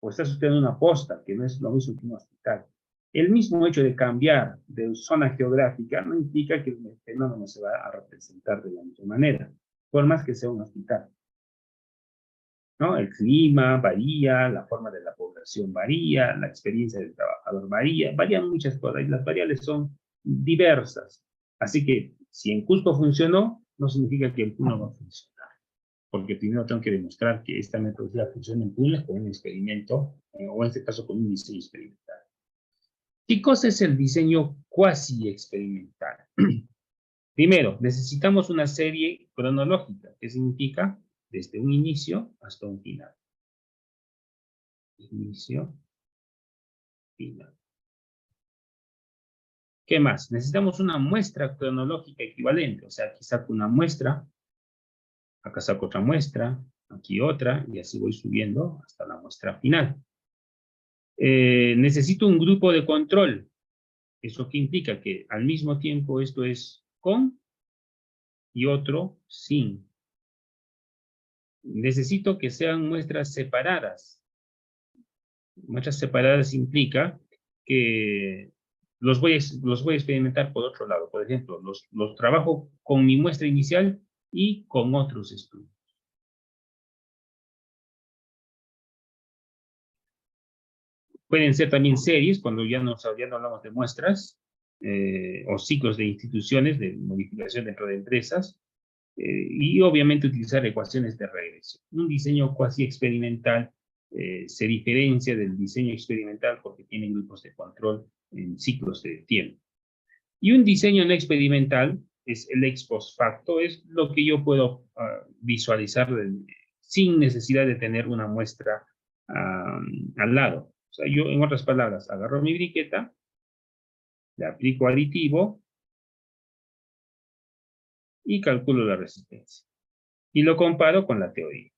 O estás estudiando una posta, que no es lo mismo que un hospital. El mismo hecho de cambiar de zona geográfica no implica que el fenómeno se va a representar de la misma manera, por más que sea un hospital. ¿No? El clima varía, la forma de la población varía, la experiencia del trabajador varía, varían muchas cosas y las variables son diversas. Así que si en Cusco funcionó, no significa que en Puno va a funcionar, porque primero tengo que demostrar que esta metodología funciona en Puno con un experimento, o en este caso con un diseño experimental. ¿Qué cosa es el diseño cuasi experimental? Primero, necesitamos una serie cronológica, que significa desde un inicio hasta un final. Inicio, final. ¿Qué más? Necesitamos una muestra cronológica equivalente. O sea, aquí saco una muestra, acá saco otra muestra, aquí otra, y así voy subiendo hasta la muestra final. Necesito un grupo de control. ¿Eso qué implica? Que al mismo tiempo esto es con y otro sin. Necesito que sean muestras separadas. Muestras separadas implica que los voy a experimentar por otro lado. Por ejemplo, los trabajo con mi muestra inicial y con otros estudios. Pueden ser también series, cuando ya no hablamos de muestras, o ciclos de instituciones, de modificación dentro de empresas, y obviamente utilizar ecuaciones de regresión. Un diseño cuasi experimental se diferencia del diseño experimental porque tiene grupos de control en ciclos de tiempo. Y un diseño no experimental es el ex post facto, es lo que yo puedo visualizar sin necesidad de tener una muestra al lado. O sea, yo, en otras palabras, agarro mi briqueta, le aplico aditivo y calculo la resistencia. Y lo comparo con la teoría.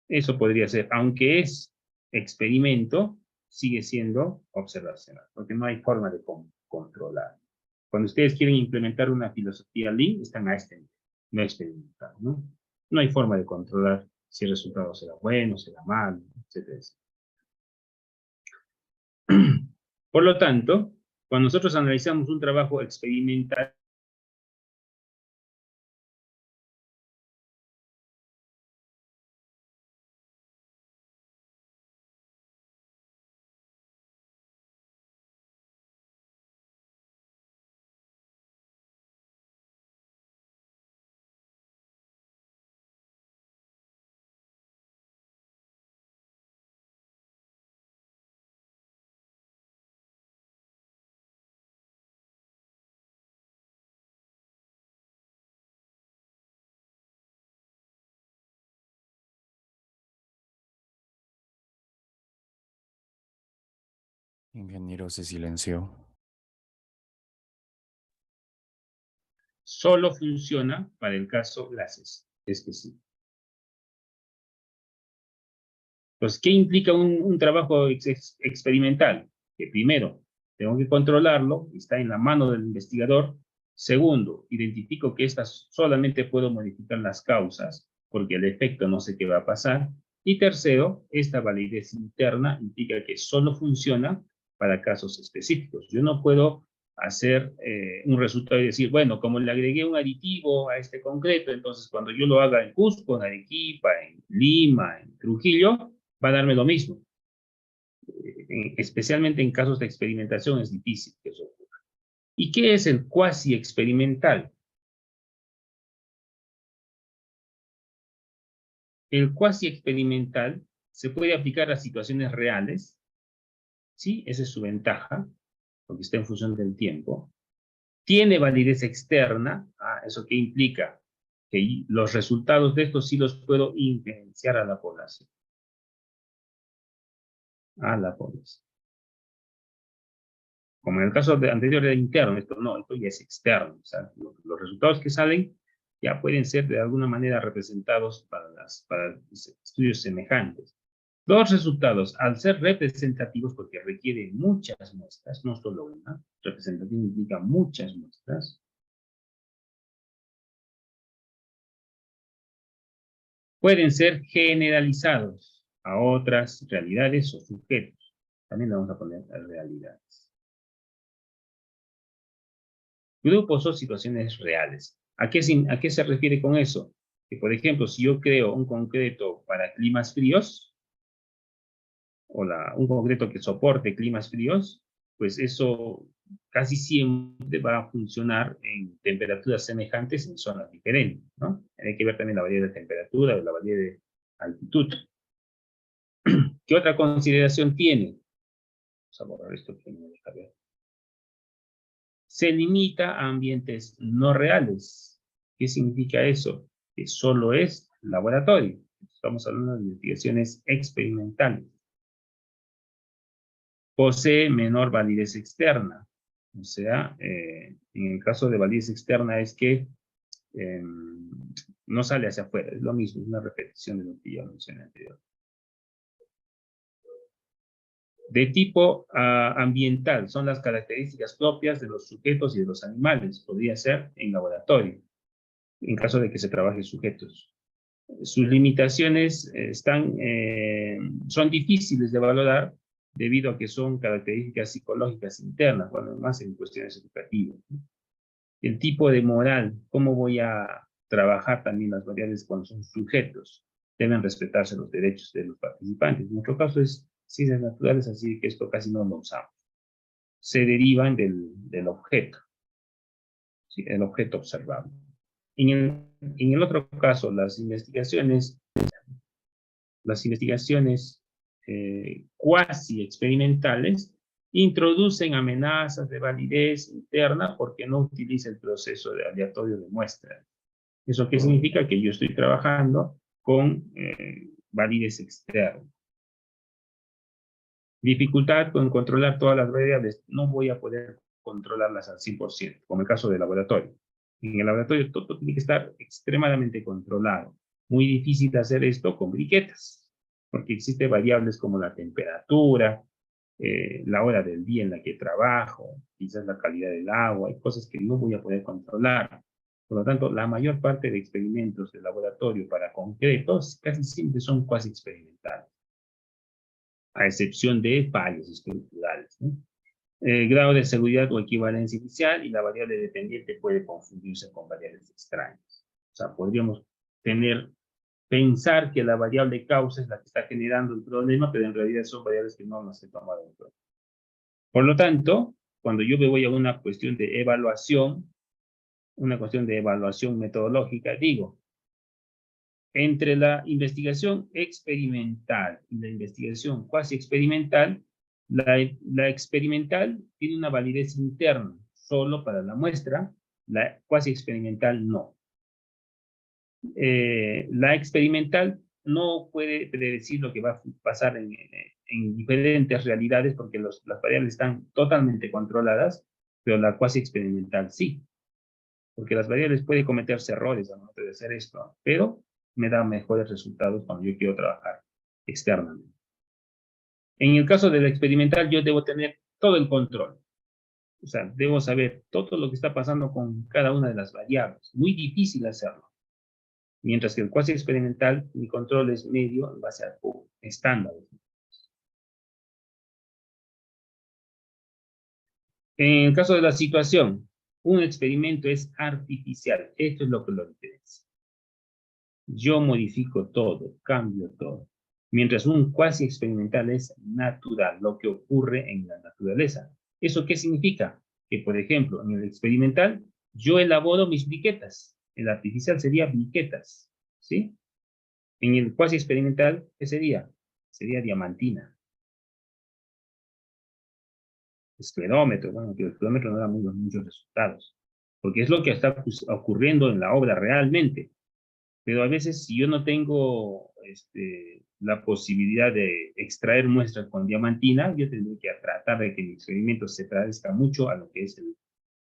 Eso podría ser, aunque es experimento, sigue siendo observacional, porque no hay forma de controlar. Cuando ustedes quieren implementar una filosofía Lean, están a este nivel, no experimental, ¿no? No hay forma de controlar si el resultado será bueno, será malo, etc. Por lo tanto, cuando nosotros analizamos un trabajo experimental, Ingeniero se silenció. solo funciona para el caso LACES. Es que sí. Entonces, ¿qué implica un trabajo experimental? Que primero, tengo que controlarlo, está en la mano del investigador. Segundo, identifico que estas solamente puedo modificar las causas, porque el efecto no sé qué va a pasar. Y tercero, esta validez interna implica que solo funciona para casos específicos. Yo no puedo hacer un resultado y decir, bueno, como le agregué un aditivo a este concreto, entonces cuando yo lo haga en Cusco, en Arequipa, en Lima, en Trujillo, va a darme lo mismo. Especialmente en casos de experimentación es difícil que eso ocurra. ¿Y qué es el cuasi experimental? El cuasi experimental se puede aplicar a situaciones reales, ¿sí? Esa es su ventaja, porque está en función del tiempo. Tiene validez externa, ¿eso qué implica? Que los resultados de estos sí los puedo influenciar a la población. A la población. Como en el caso anterior era interno, esto no, esto ya es externo. O sea, los resultados que salen ya pueden ser de alguna manera representados para estudios semejantes. Los resultados, al ser representativos, porque requieren muchas muestras, no solo una, representativo implica muchas muestras, pueden ser generalizados a otras realidades o sujetos. También le vamos a poner realidades. Grupos o situaciones reales. ¿A qué se refiere con eso? Que, por ejemplo, si yo creo un concreto para climas fríos, o un concreto que soporte climas fríos, pues eso casi siempre va a funcionar en temperaturas semejantes en zonas diferentes, ¿no? Hay que ver también la variedad de temperatura o la variedad de altitud. ¿Qué otra consideración tiene? Vamos a borrar esto que no me deja ver. Se limita a ambientes no reales. ¿Qué significa eso? Que solo es laboratorio. Estamos hablando de investigaciones experimentales. Posee menor validez externa. O sea, en el caso de validez externa es que no sale hacia afuera, es lo mismo, es una repetición de lo que ya mencioné anteriormente. De tipo ambiental, son las características propias de los sujetos y de los animales. Podría ser en laboratorio, en caso de que se trabaje sujetos. Sus limitaciones son difíciles de valorar debido a que son características psicológicas internas, bueno, más en cuestiones educativas. El tipo de moral, cómo voy a trabajar también las variables cuando son sujetos. Deben respetarse los derechos de los participantes. En nuestro caso es ciencias naturales, así que esto casi no lo usamos. Se derivan del objeto, ¿sí? El objeto observable. En el otro caso, las investigaciones cuasi experimentales introducen amenazas de validez interna porque no utiliza el proceso de aleatorio de muestra. ¿Eso qué significa? Que yo estoy trabajando con validez externa. Dificultad con controlar todas las variables. No voy a poder controlarlas al 100%, como el caso del laboratorio. En el laboratorio todo tiene que estar extremadamente controlado. Muy difícil hacer esto con briquetas, porque existen variables como la temperatura, la hora del día en la que trabajo, quizás la calidad del agua, hay cosas que no voy a poder controlar. Por lo tanto, la mayor parte de experimentos de laboratorio para concretos casi siempre son cuasi experimentales, a excepción de fallos estructurales, ¿no? Grado de seguridad o equivalencia inicial y la variable dependiente puede confundirse con variables extrañas. O sea, podríamos pensar que la variable causa es la que está generando el problema, pero en realidad son variables que no las he tomado en cuenta. Por lo tanto, cuando yo me voy a una cuestión de evaluación metodológica, digo, entre la investigación experimental y la investigación cuasi experimental, la experimental tiene una validez interna solo para la muestra, la cuasi experimental no. La experimental no puede predecir lo que va a pasar en diferentes realidades porque las variables están totalmente controladas, pero la cuasi experimental sí, porque las variables pueden cometerse errores al momento de hacer esto, pero me da mejores resultados cuando yo quiero trabajar externamente. En el caso del experimental, yo debo tener todo el control. O sea, debo saber todo lo que está pasando con cada una de las variables. Muy difícil hacerlo. Mientras que el cuasi experimental, mi control es medio en base a estándares. En el caso de la situación, un experimento es artificial. Esto es lo que lo diferencia. Yo modifico todo, cambio todo. Mientras un cuasi experimental es natural, lo que ocurre en la naturaleza. ¿Eso qué significa? Que, por ejemplo, en el experimental, yo elaboro mis briquetas. El artificial sería briquetas, ¿sí? En el cuasi experimental, ¿qué sería? Sería diamantina. Esclerómetro, bueno, que el esclerómetro no da muchos resultados, porque es lo que está ocurriendo en la obra realmente. Pero a veces, si yo no tengo la posibilidad de extraer muestras con diamantina, yo tendré que tratar de que mi experimento se parezca mucho a lo que es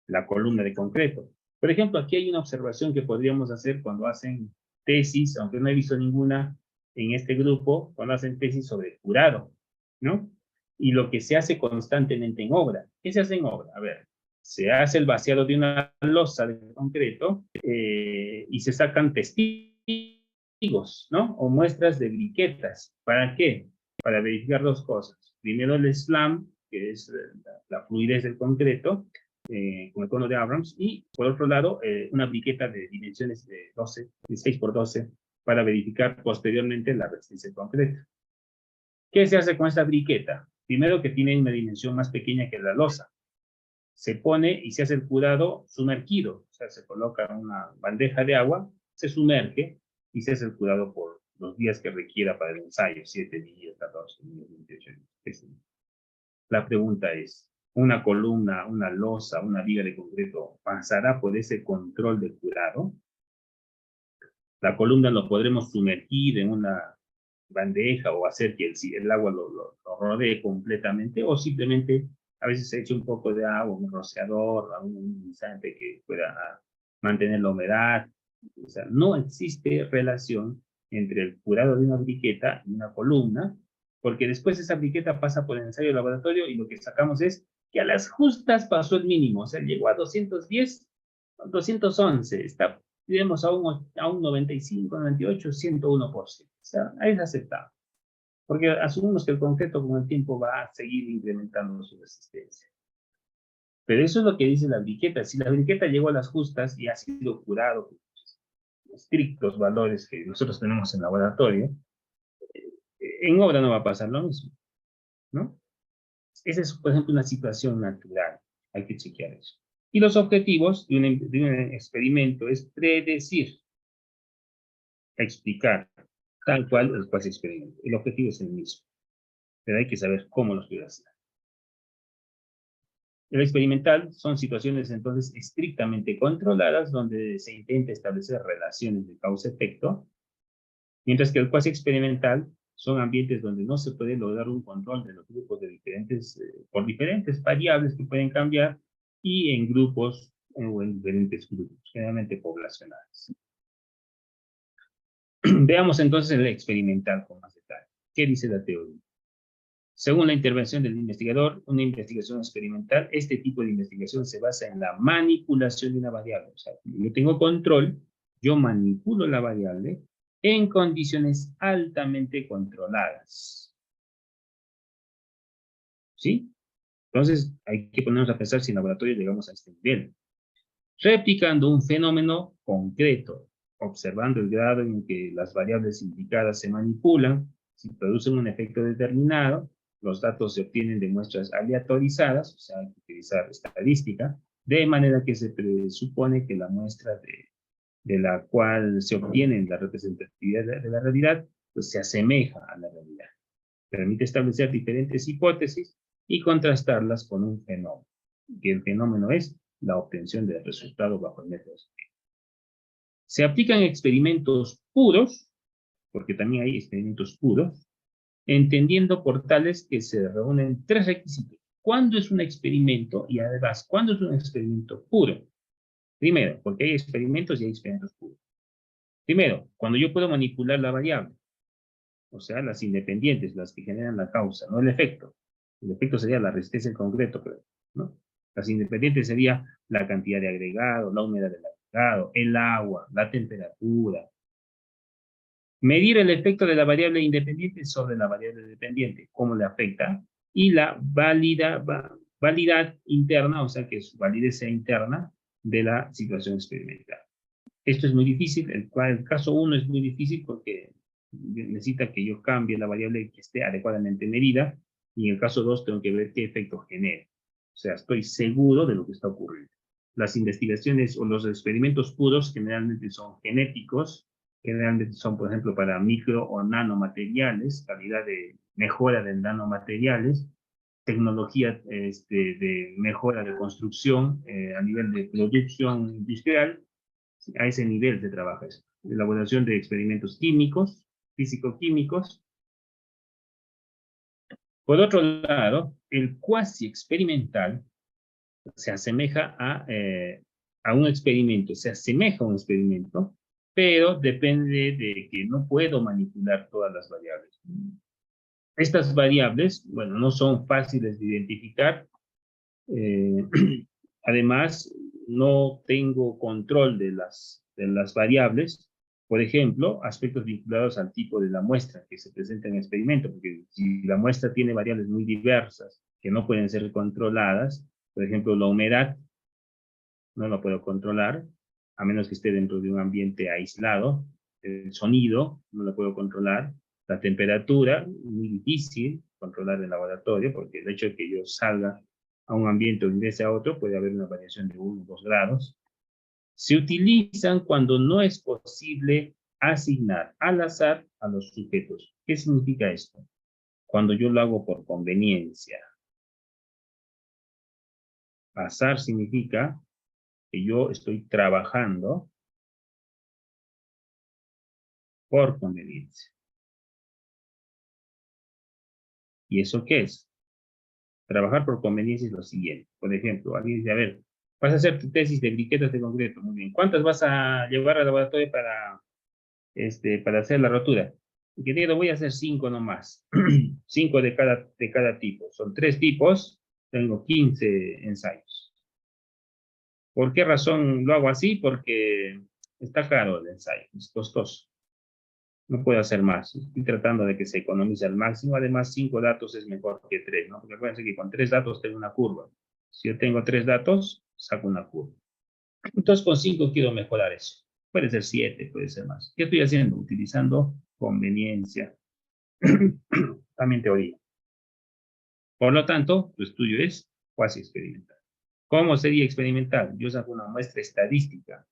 la columna de concreto. Por ejemplo, aquí hay una observación que podríamos hacer cuando hacen tesis, aunque no he visto ninguna en este grupo, cuando hacen tesis sobre curado, ¿no? Y lo que se hace constantemente en obra. ¿Qué se hace en obra? A ver, se hace el vaciado de una losa de concreto y se sacan testigos, ¿no? O muestras de briquetas. ¿Para qué? Para verificar dos cosas. Primero el slam, que es la fluidez del concreto, con el cono de Abrams, y por otro lado, una briqueta de dimensiones de 6 por 12, para verificar posteriormente la resistencia del concreto. ¿Qué se hace con esta briqueta? Primero, que tiene una dimensión más pequeña que la losa. Se pone y se hace el curado sumergido, o sea, se coloca en una bandeja de agua, se sumerge y se hace el curado por los días que requiera para el ensayo, 7 días, 14 días, 28 días. La pregunta es, ¿una columna, una losa, una viga de concreto pasará por ese control de curado? La columna lo podremos sumergir en una bandeja o hacer que el agua lo rodee completamente, o simplemente a veces se echa un poco de agua, un rociador, algún guisante que pueda mantener la humedad. O sea, no existe relación entre el curado de una briqueta y una columna, porque después esa briqueta pasa por el ensayo de laboratorio y lo que sacamos es que a las justas pasó el mínimo, o sea, llegó a 210, 211, está, digamos, a un 95, 98, 101%. O sea, ahí es aceptable. Porque asumimos que el concreto con el tiempo va a seguir incrementando su resistencia. Pero eso es lo que dice la briqueta. Si la briqueta llegó a las justas y ha sido curado con estrictos valores que nosotros tenemos en laboratorio, en obra no va a pasar lo mismo, ¿no? Esa es, por ejemplo, una situación natural. Hay que chequear eso. Y los objetivos de un experimento es predecir, explicar, tal cual el cual se experimenta. El objetivo es el mismo, pero hay que saber cómo los voy a hacer. El experimental son situaciones entonces estrictamente controladas donde se intenta establecer relaciones de causa-efecto, mientras que el cuasi experimental son ambientes donde no se puede lograr un control de los grupos de diferentes, por diferentes variables que pueden cambiar y en grupos o en diferentes grupos, generalmente poblacionales. Veamos entonces el experimental con más detalle. ¿Qué dice la teoría? Según la intervención del investigador, una investigación experimental, este tipo de investigación se basa en la manipulación de una variable. O sea, yo tengo control, yo manipulo la variable en condiciones altamente controladas. ¿Sí? Entonces, hay que ponernos a pensar si en laboratorio llegamos a este nivel. Replicando un fenómeno concreto, observando el grado en que las variables indicadas se manipulan, si producen un efecto determinado, los datos se obtienen de muestras aleatorizadas, o sea, hay que utilizar estadística, de manera que se presupone que la muestra de la cual se obtiene la representatividad de la realidad, pues se asemeja a la realidad. Permite establecer diferentes hipótesis y contrastarlas con un fenómeno, que el fenómeno es la obtención del resultado bajo el método científico. Se aplican experimentos puros, porque también hay experimentos puros, entendiendo por tales que se reúnen tres requisitos. ¿Cuándo es un experimento? Y además, ¿cuándo es un experimento puro? Primero, porque hay experimentos y hay experimentos puros. Primero, cuando yo puedo manipular la variable, o sea, las independientes, las que generan la causa, no el efecto. El efecto sería la resistencia en concreto, pero, ¿no? Las independientes sería la cantidad de agregado, la humedad del agregado, el agua, la temperatura. Medir el efecto de la variable independiente sobre la variable dependiente, cómo le afecta, y la validad interna, o sea, que su validez sea interna de la situación experimental. Esto es muy difícil, el caso 1 es muy difícil porque necesita que yo cambie la variable que esté adecuadamente medida, y en el caso 2 tengo que ver qué efecto genera. O sea, estoy seguro de lo que está ocurriendo. Las investigaciones o los experimentos puros generalmente son genéticos, generalmente son, por ejemplo, para micro o nanomateriales, calidad de mejora de nanomateriales, tecnología de mejora de construcción a nivel de producción industrial. A ese nivel se trabaja eso. Elaboración de experimentos químicos, físico-químicos. Por otro lado, el cuasi experimental se asemeja a un experimento, se asemeja a un experimento, pero depende de que no puedo manipular todas las variables. Estas variables, bueno, no son fáciles de identificar. Además, no tengo control de las variables. Por ejemplo, aspectos vinculados al tipo de la muestra que se presenta en el experimento, porque si la muestra tiene variables muy diversas que no pueden ser controladas, por ejemplo, la humedad, no la puedo controlar, a menos que esté dentro de un ambiente aislado. El sonido, no lo puedo controlar. La temperatura, muy difícil controlar en el laboratorio, porque el hecho de que yo salga a un ambiente o ingrese a otro, puede haber una variación de 1 o 2 grados. Se utilizan cuando no es posible asignar al azar a los sujetos. ¿Qué significa esto? Cuando yo lo hago por conveniencia. Azar significa que yo estoy trabajando por conveniencia. ¿Y eso qué es? Trabajar por conveniencia es lo siguiente. Por ejemplo, alguien dice, a ver, vas a hacer tu tesis de briquetas de concreto. Muy bien. ¿Cuántas vas a llevar al laboratorio para hacer la rotura? Ingeniero, voy a hacer 5 nomás. 5 de cada tipo. Son 3 tipos, tengo 15 ensayos. ¿Por qué razón lo hago así? Porque está caro el ensayo, es costoso. No puedo hacer más. Estoy tratando de que se economice al máximo. Además, 5 datos es mejor que 3, ¿no? Porque acuérdense que con 3 datos tengo una curva. Si yo tengo 3 datos, saco una curva. Entonces, con 5 quiero mejorar eso. Puede ser 7, puede ser más. ¿Qué estoy haciendo? Utilizando conveniencia. También teoría. Por lo tanto, tu estudio es cuasi experimental. ¿Cómo sería experimental? Yo saco una muestra estadística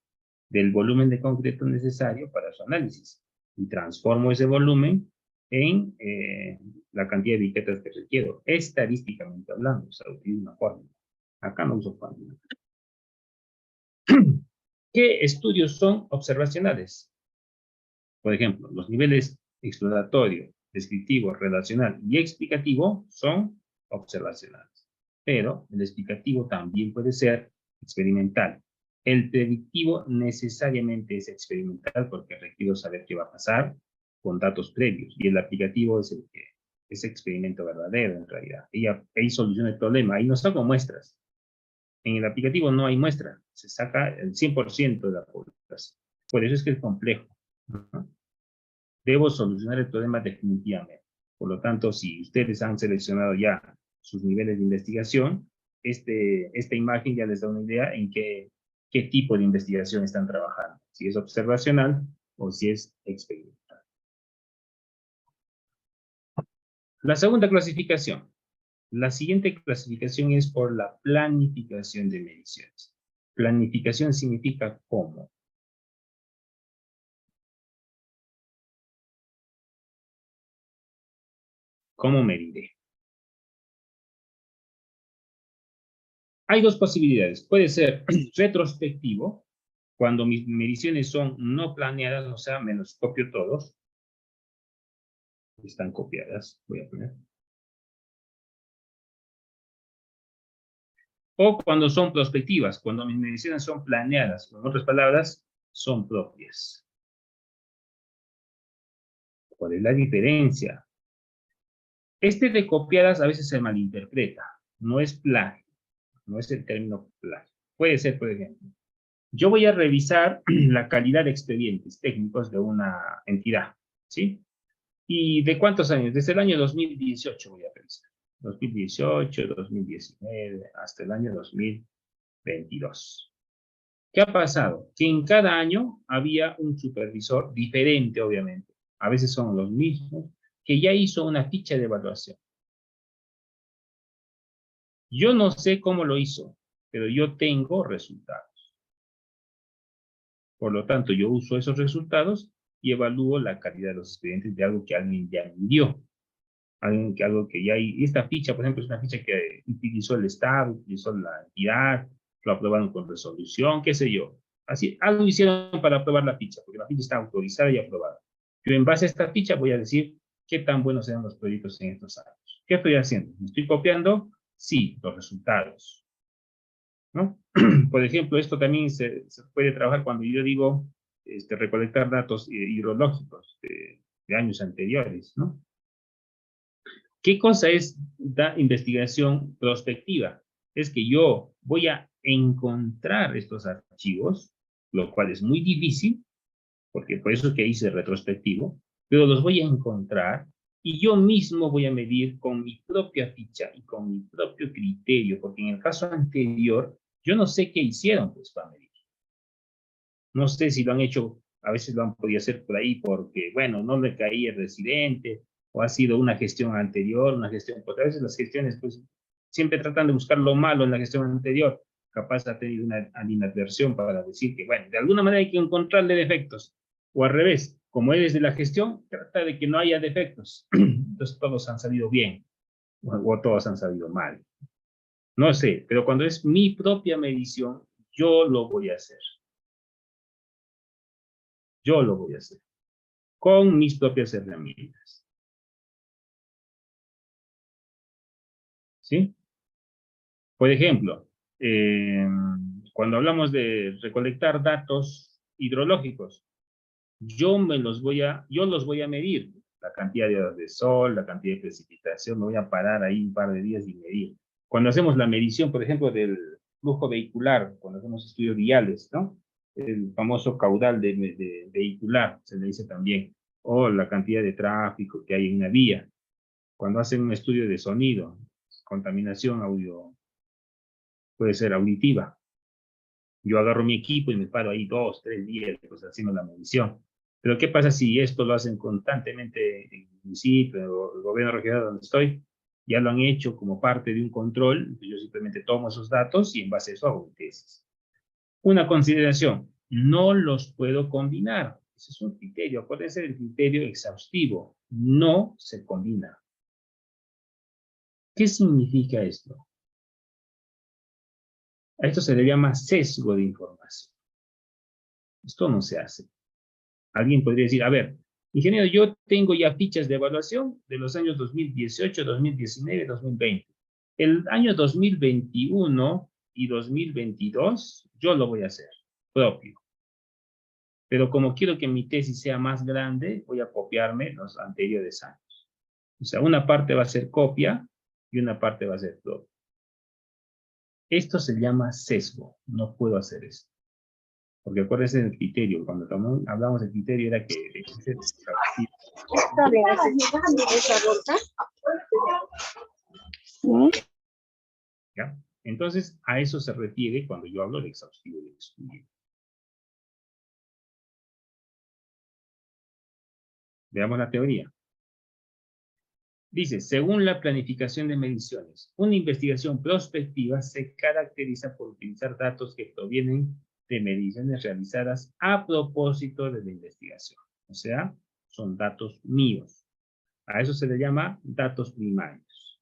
del volumen de concreto necesario para su análisis y transformo ese volumen en la cantidad de briquetas que requiero, estadísticamente hablando. O sea, utilizo una fórmula. Acá no uso fórmula. ¿Qué estudios son observacionales? Por ejemplo, los niveles exploratorio, descriptivo, relacional y explicativo son observacionales. Pero el explicativo también puede ser experimental. El predictivo necesariamente es experimental porque requiero saber qué va a pasar con datos previos. Y el aplicativo es el que es experimento verdadero en realidad. Ahí soluciona el problema. Ahí no saco muestras. En el aplicativo no hay muestra. Se saca el 100% de la población. Por eso es que es complejo. Debo solucionar el problema definitivamente. Por lo tanto, si ustedes han seleccionado ya sus niveles de investigación, esta imagen ya les da una idea en qué tipo de investigación están trabajando. Si es observacional o si es experimental. La segunda clasificación. La siguiente clasificación es por la planificación de mediciones. Planificación significa cómo. ¿Cómo mediré? Hay dos posibilidades. Puede ser retrospectivo, cuando mis mediciones son no planeadas, o sea, me los copio todos. Están copiadas, voy a poner. O cuando son prospectivas, cuando mis mediciones son planeadas, con otras palabras, son propias. ¿Cuál es la diferencia? De copiadas a veces se malinterpreta. No es plagio, no es el término plagio. Puede ser, por ejemplo, yo voy a revisar la calidad de expedientes técnicos de una entidad, ¿sí? ¿Y de cuántos años? Desde el año 2018 voy a revisar. 2018, 2019, hasta el año 2022. ¿Qué ha pasado? Que en cada año había un supervisor diferente, obviamente. A veces son los mismos, que ya hizo una ficha de evaluación. Yo no sé cómo lo hizo, pero yo tengo resultados. Por lo tanto, yo uso esos resultados y evalúo la calidad de los expedientes de algo que alguien ya midió. Algo que ya hay. Esta ficha, por ejemplo, es una ficha que utilizó el Estado, utilizó la entidad, lo aprobaron con resolución, qué sé yo. Así, algo hicieron para aprobar la ficha, porque la ficha está autorizada y aprobada. Yo en base a esta ficha voy a decir qué tan buenos serán los proyectos en estos años. ¿Qué estoy haciendo? ¿Me estoy copiando? Sí, los resultados, ¿no? Por ejemplo, esto también se puede trabajar cuando yo digo recolectar datos hidrológicos de años anteriores, ¿no? ¿Qué cosa es la investigación prospectiva? Es que yo voy a encontrar estos archivos, lo cual es muy difícil, porque por eso es que hice retrospectivo, pero los voy a encontrar y yo mismo voy a medir con mi propia ficha y con mi propio criterio, porque en el caso anterior, yo no sé qué hicieron pues para medir. No sé si lo han hecho, a veces lo han podido hacer por ahí porque, bueno, no le caía el residente, o ha sido una gestión anterior, una gestión, porque a veces las gestiones, pues, siempre tratan de buscar lo malo en la gestión anterior. Capaz ha tenido una animadversión para decir que, bueno, de alguna manera hay que encontrarle defectos. O al revés, como eres de la gestión, trata de que no haya defectos. Entonces todos han salido bien, o todos han salido mal. No sé, pero cuando es mi propia medición, yo lo voy a hacer. Yo lo voy a hacer con mis propias herramientas. ¿Sí? Por ejemplo, cuando hablamos de recolectar datos hidrológicos, yo los voy a medir. La cantidad de horas de sol, la cantidad de precipitación, me voy a parar ahí un par de días y medir. Cuando hacemos la medición, por ejemplo, del flujo vehicular, cuando hacemos estudios viales, ¿no? El famoso caudal de vehicular, se le dice también, o la cantidad de tráfico que hay en una vía. Cuando hacen un estudio de sonido, contaminación audio, puede ser auditiva. Yo agarro mi equipo y me paro ahí 2, 3 días pues, haciendo la medición. Pero ¿qué pasa si esto lo hacen constantemente en el municipio o el gobierno regional donde estoy? Ya lo han hecho como parte de un control, yo simplemente tomo esos datos y en base a eso hago tesis. Una consideración, no los puedo combinar. Ese es un criterio, puede ser el criterio exhaustivo. No se combina. ¿Qué significa esto? A esto se le llama sesgo de información. Esto no se hace. Alguien podría decir, a ver, ingeniero, yo tengo ya fichas de evaluación de los años 2018, 2019, 2020. El año 2021 y 2022 yo lo voy a hacer propio. Pero como quiero que mi tesis sea más grande, voy a copiarme los anteriores años. O sea, una parte va a ser copia y una parte va a ser propia. Esto se llama sesgo. No puedo hacer esto. Porque acuérdense del criterio. Cuando hablamos del criterio era que... Está bien, esa ruta. ¿Ya? Entonces, a eso se refiere cuando yo hablo de exhaustivo del estudio. Veamos la teoría. Dice, según la planificación de mediciones, una investigación prospectiva se caracteriza por utilizar datos que provienen de mediciones realizadas a propósito de la investigación. O sea, son datos míos. A eso se le llama datos primarios.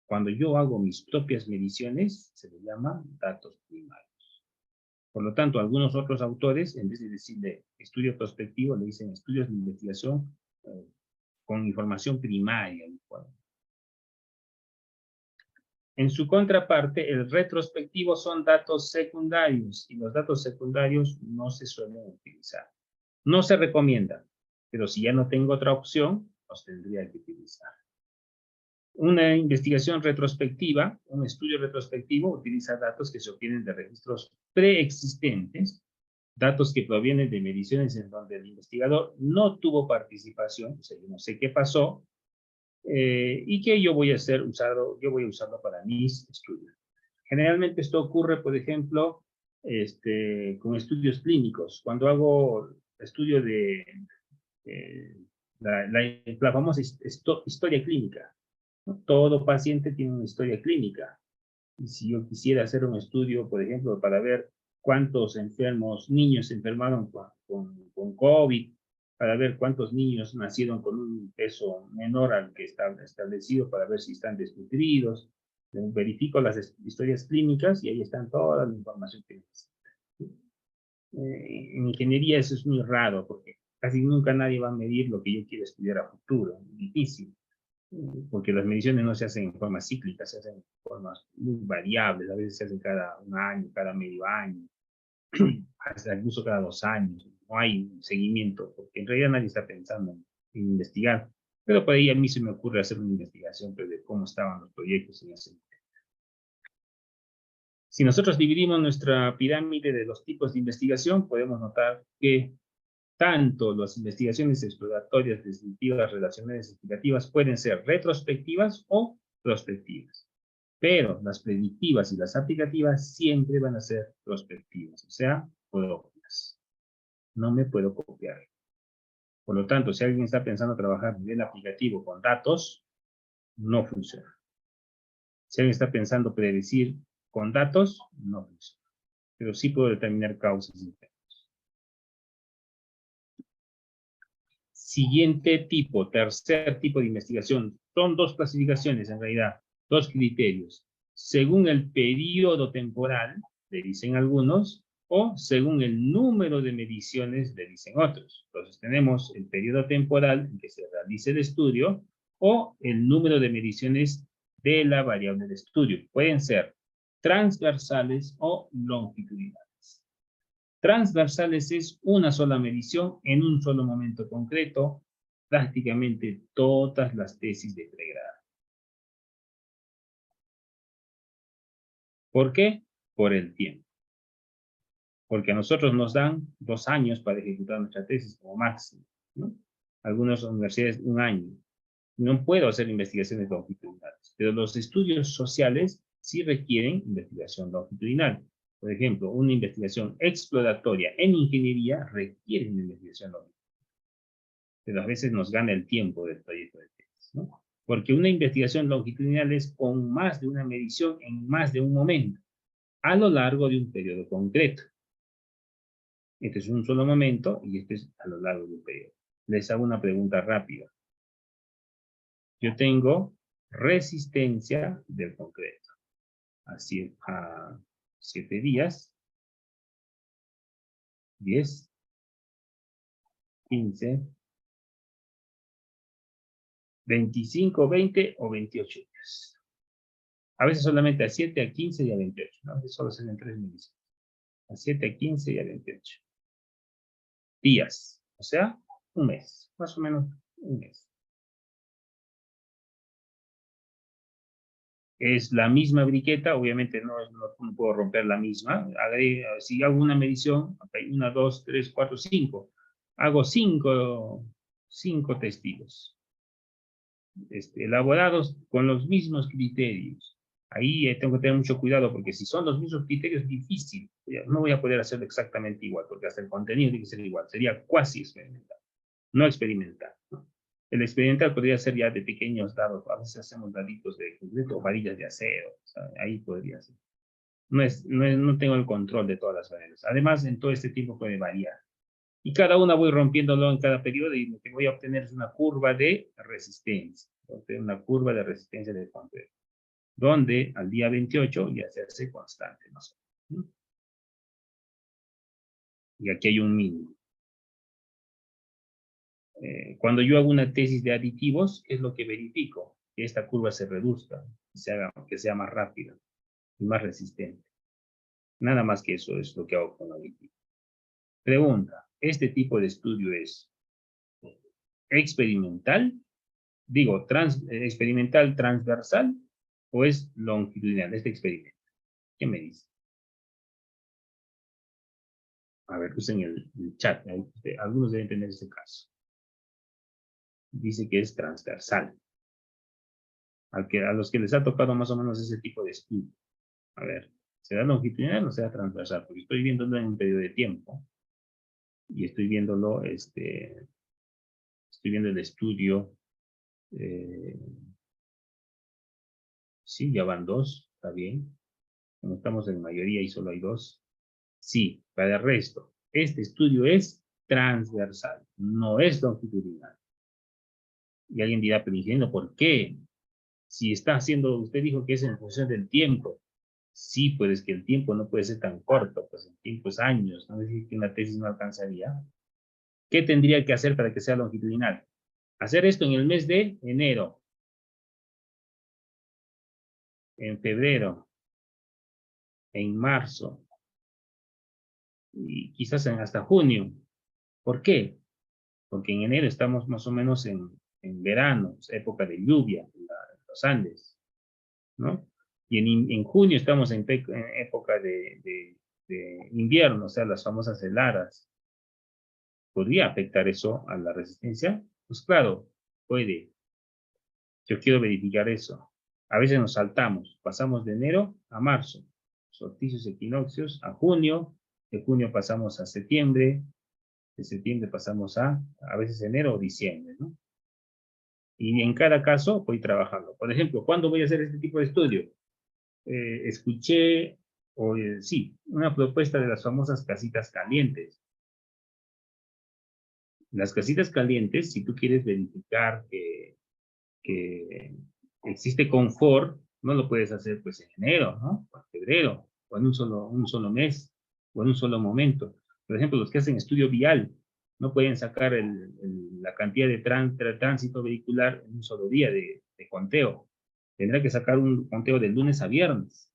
Cuando yo hago mis propias mediciones, se le llama datos primarios. Por lo tanto, algunos otros autores, en vez de decirle estudio prospectivo, le dicen estudios de investigación con información primaria. En su contraparte, el retrospectivo son datos secundarios, y los datos secundarios no se suelen utilizar. No se recomienda, pero si ya no tengo otra opción, los tendría que utilizar. Una investigación retrospectiva, un estudio retrospectivo, utiliza datos que se obtienen de registros preexistentes, datos que provienen de mediciones en donde el investigador no tuvo participación, o sea, yo no sé qué pasó, y que yo voy a usarlo para mis estudios. Generalmente esto ocurre, por ejemplo, con estudios clínicos. Cuando hago estudio de la famosa historia clínica, ¿no? Todo paciente tiene una historia clínica. Y si yo quisiera hacer un estudio, por ejemplo, para ver cuántos niños se enfermaron con COVID, para ver cuántos niños nacieron con un peso menor al que está establecido, para ver si están desnutridos, verifico las historias clínicas y ahí están toda la información que necesito. En ingeniería eso es muy raro, porque casi nunca nadie va a medir lo que yo quiero estudiar a futuro, es difícil, porque las mediciones no se hacen en forma cíclica, se hacen en formas muy variables, a veces se hacen cada un año, cada medio año, hasta incluso cada 2 años, no hay un seguimiento, porque en realidad nadie está pensando en investigar, pero por ahí a mí se me ocurre hacer una investigación pues, de cómo estaban los proyectos en ese momento. Si nosotros dividimos nuestra pirámide de los tipos de investigación, podemos notar que tanto las investigaciones exploratorias, descriptivas, relacionales, explicativas pueden ser retrospectivas o prospectivas. Pero las predictivas y las aplicativas siempre van a ser prospectivas, o sea, propias. No me puedo copiar. Por lo tanto, si alguien está pensando trabajar a nivel aplicativo con datos, no funciona. Si alguien está pensando predecir con datos, no funciona. Pero sí puedo determinar causas y efectos. Siguiente tipo, tercer tipo de investigación. Son 2 clasificaciones en realidad, 2 criterios. Según el periodo temporal, le dicen algunos, o según el número de mediciones, le dicen otros. Entonces tenemos el periodo temporal en que se realice el estudio, o el número de mediciones de la variable de estudio. Pueden ser transversales o longitudinales. Transversales es una sola medición en un solo momento concreto, prácticamente todas las tesis de pregrado. ¿Por qué? Por el tiempo. Porque a nosotros nos dan 2 años para ejecutar nuestra tesis como máximo, ¿no? Algunas universidades 1 año. No puedo hacer investigaciones longitudinales, pero los estudios sociales sí requieren investigación longitudinal. Por ejemplo, una investigación exploratoria en ingeniería requiere una investigación longitudinal. Pero a veces nos gana el tiempo del proyecto de tesis, ¿no? Porque una investigación longitudinal es con más de una medición en más de un momento, a lo largo de un periodo concreto. Este es un solo momento y este es a lo largo de un periodo. Les hago una pregunta rápida. Yo tengo resistencia del concreto a 7 días, 10, 15, 25, 20 o 28 días. A veces solamente a 7, a 15 y a 28. ¿No? A veces solo se dan 3 mediciones. A 7, a 15 y a 28 días. O sea, un mes. Más o menos un mes. Es la misma briqueta, obviamente no puedo romper la misma. Si hago una medición, 1, 2, 3, 4, 5. Hago 5 testigos. Elaborados con los mismos criterios. Ahí tengo que tener mucho cuidado porque si son los mismos criterios, es difícil. No voy a poder hacerlo exactamente igual porque hasta el contenido tiene que ser igual. Sería cuasi experimental, no experimental, ¿no? El experimental podría ser ya de pequeños dados. A veces hacemos daditos de concreto o varillas de acero. O sea, ahí podría ser. No tengo el control de todas las variables. Además, en todo este tiempo puede variar. Y cada una voy rompiéndolo en cada periodo y lo que voy a obtener es una curva de resistencia. Una curva de resistencia del concreto. Donde al día 28 ya se hace constante más o menos. Y aquí hay un mínimo. Cuando yo hago una tesis de aditivos, ¿qué es lo que verifico? Que esta curva se reduzca, que sea más rápida y más resistente. Nada más que eso es lo que hago con aditivos. Pregunta, ¿este tipo de estudio es experimental? Digo, experimental transversal o es longitudinal este experimento. ¿Qué me dice? A ver, usen el chat. Algunos deben tener este caso. Dice que es transversal. A los que les ha tocado más o menos ese tipo de estudio. A ver, ¿será longitudinal o será transversal? Porque estoy viéndolo en un periodo de tiempo. Y estoy viéndolo, estoy viendo el estudio. Sí, ya van 2, está bien. Como estamos en mayoría y solo hay 2. Sí, para el resto, este estudio es transversal, no es longitudinal. Y alguien dirá, pero ingeniero, ¿por qué? Si está haciendo, usted dijo que es en función del tiempo. Sí, pues es que el tiempo no puede ser tan corto, pues el tiempo es años, no es decir que una tesis no alcanzaría. ¿Qué tendría que hacer para que sea longitudinal? Hacer esto en el mes de enero, en febrero, en marzo, y quizás hasta junio. ¿Por qué? Porque en enero estamos más o menos en verano, es época de lluvia en los Andes, ¿no? Y en junio estamos en época de invierno, o sea, las famosas heladas. ¿Podría afectar eso a la resistencia? Pues claro, puede. Yo quiero verificar eso. A veces nos saltamos, pasamos de enero a marzo, solsticios, equinoccios, a junio, de junio pasamos a septiembre, de septiembre pasamos a veces enero o diciembre, ¿no? Y en cada caso voy trabajando. Por ejemplo, ¿cuándo voy a hacer este tipo de estudio? Escuché, sí, una propuesta de las famosas casitas calientes. Las casitas calientes, si tú quieres verificar que existe confort, no lo puedes hacer pues en enero, ¿no? O en febrero, o en un solo mes, o en un solo momento. Por ejemplo, los que hacen estudio vial, no pueden sacar la cantidad de tránsito vehicular en un solo día de conteo. Tendrá que sacar un conteo de lunes a viernes.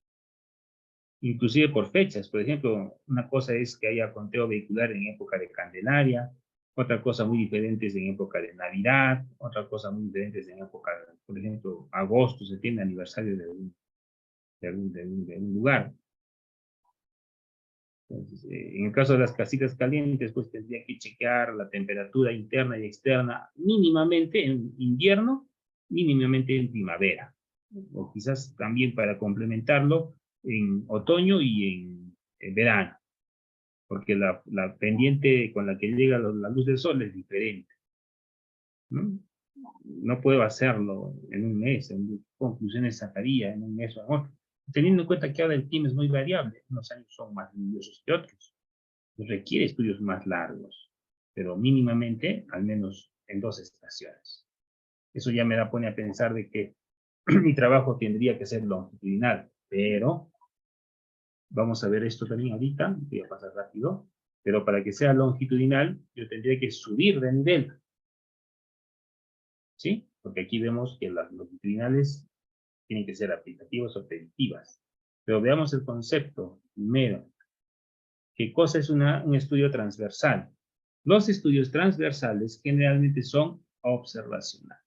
inclusive por fechas. Por ejemplo, una cosa es que haya conteo vehicular en época de Candelaria, otra cosa muy diferente es en época de Navidad, otra cosa muy diferente es en época, por ejemplo, agosto, septiembre, aniversario de un lugar. Entonces, en el caso de las casitas calientes, pues tendría que chequear la temperatura interna y externa mínimamente en invierno, mínimamente en primavera, o quizás también para complementarlo en otoño y en verano, porque la pendiente con la que llega la luz del sol es diferente, ¿no? No puedo hacerlo en un mes, en qué conclusiones sacaría en un mes o en otro, teniendo en cuenta que ahora el clima es muy variable, unos años son más lluviosos que otros. Requiere estudios más largos, pero mínimamente, al menos en 2 estaciones. Eso ya me pone a pensar de que mi trabajo tendría que ser longitudinal, pero vamos a ver esto también ahorita, voy a pasar rápido, pero para que sea longitudinal, yo tendría que subir de nivel, ¿sí? Porque aquí vemos que las longitudinales tienen que ser aplicativas o predictivas. Pero veamos el concepto primero. ¿Qué cosa es un estudio transversal? Los estudios transversales generalmente son observacionales.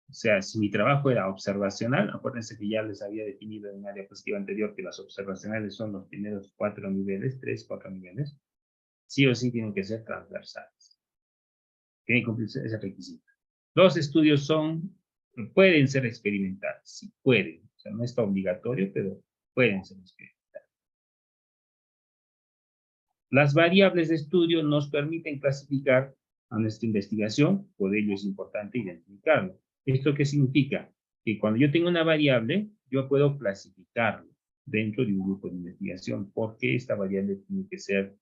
O sea, si mi trabajo era observacional, acuérdense que ya les había definido en área positiva anterior que las observacionales son los primeros 4 niveles, 3, 4 niveles, sí o sí tienen que ser transversales. Tienen que cumplirse ese requisito. Los estudios pueden ser experimentales, sí pueden. O sea, no está obligatorio, pero pueden ser experimentales. Las variables de estudio nos permiten clasificar a nuestra investigación, por ello es importante identificarlo. ¿Esto qué significa? Que cuando yo tengo una variable, yo puedo clasificarlo dentro de un grupo de investigación, porque esta variable tiene que ser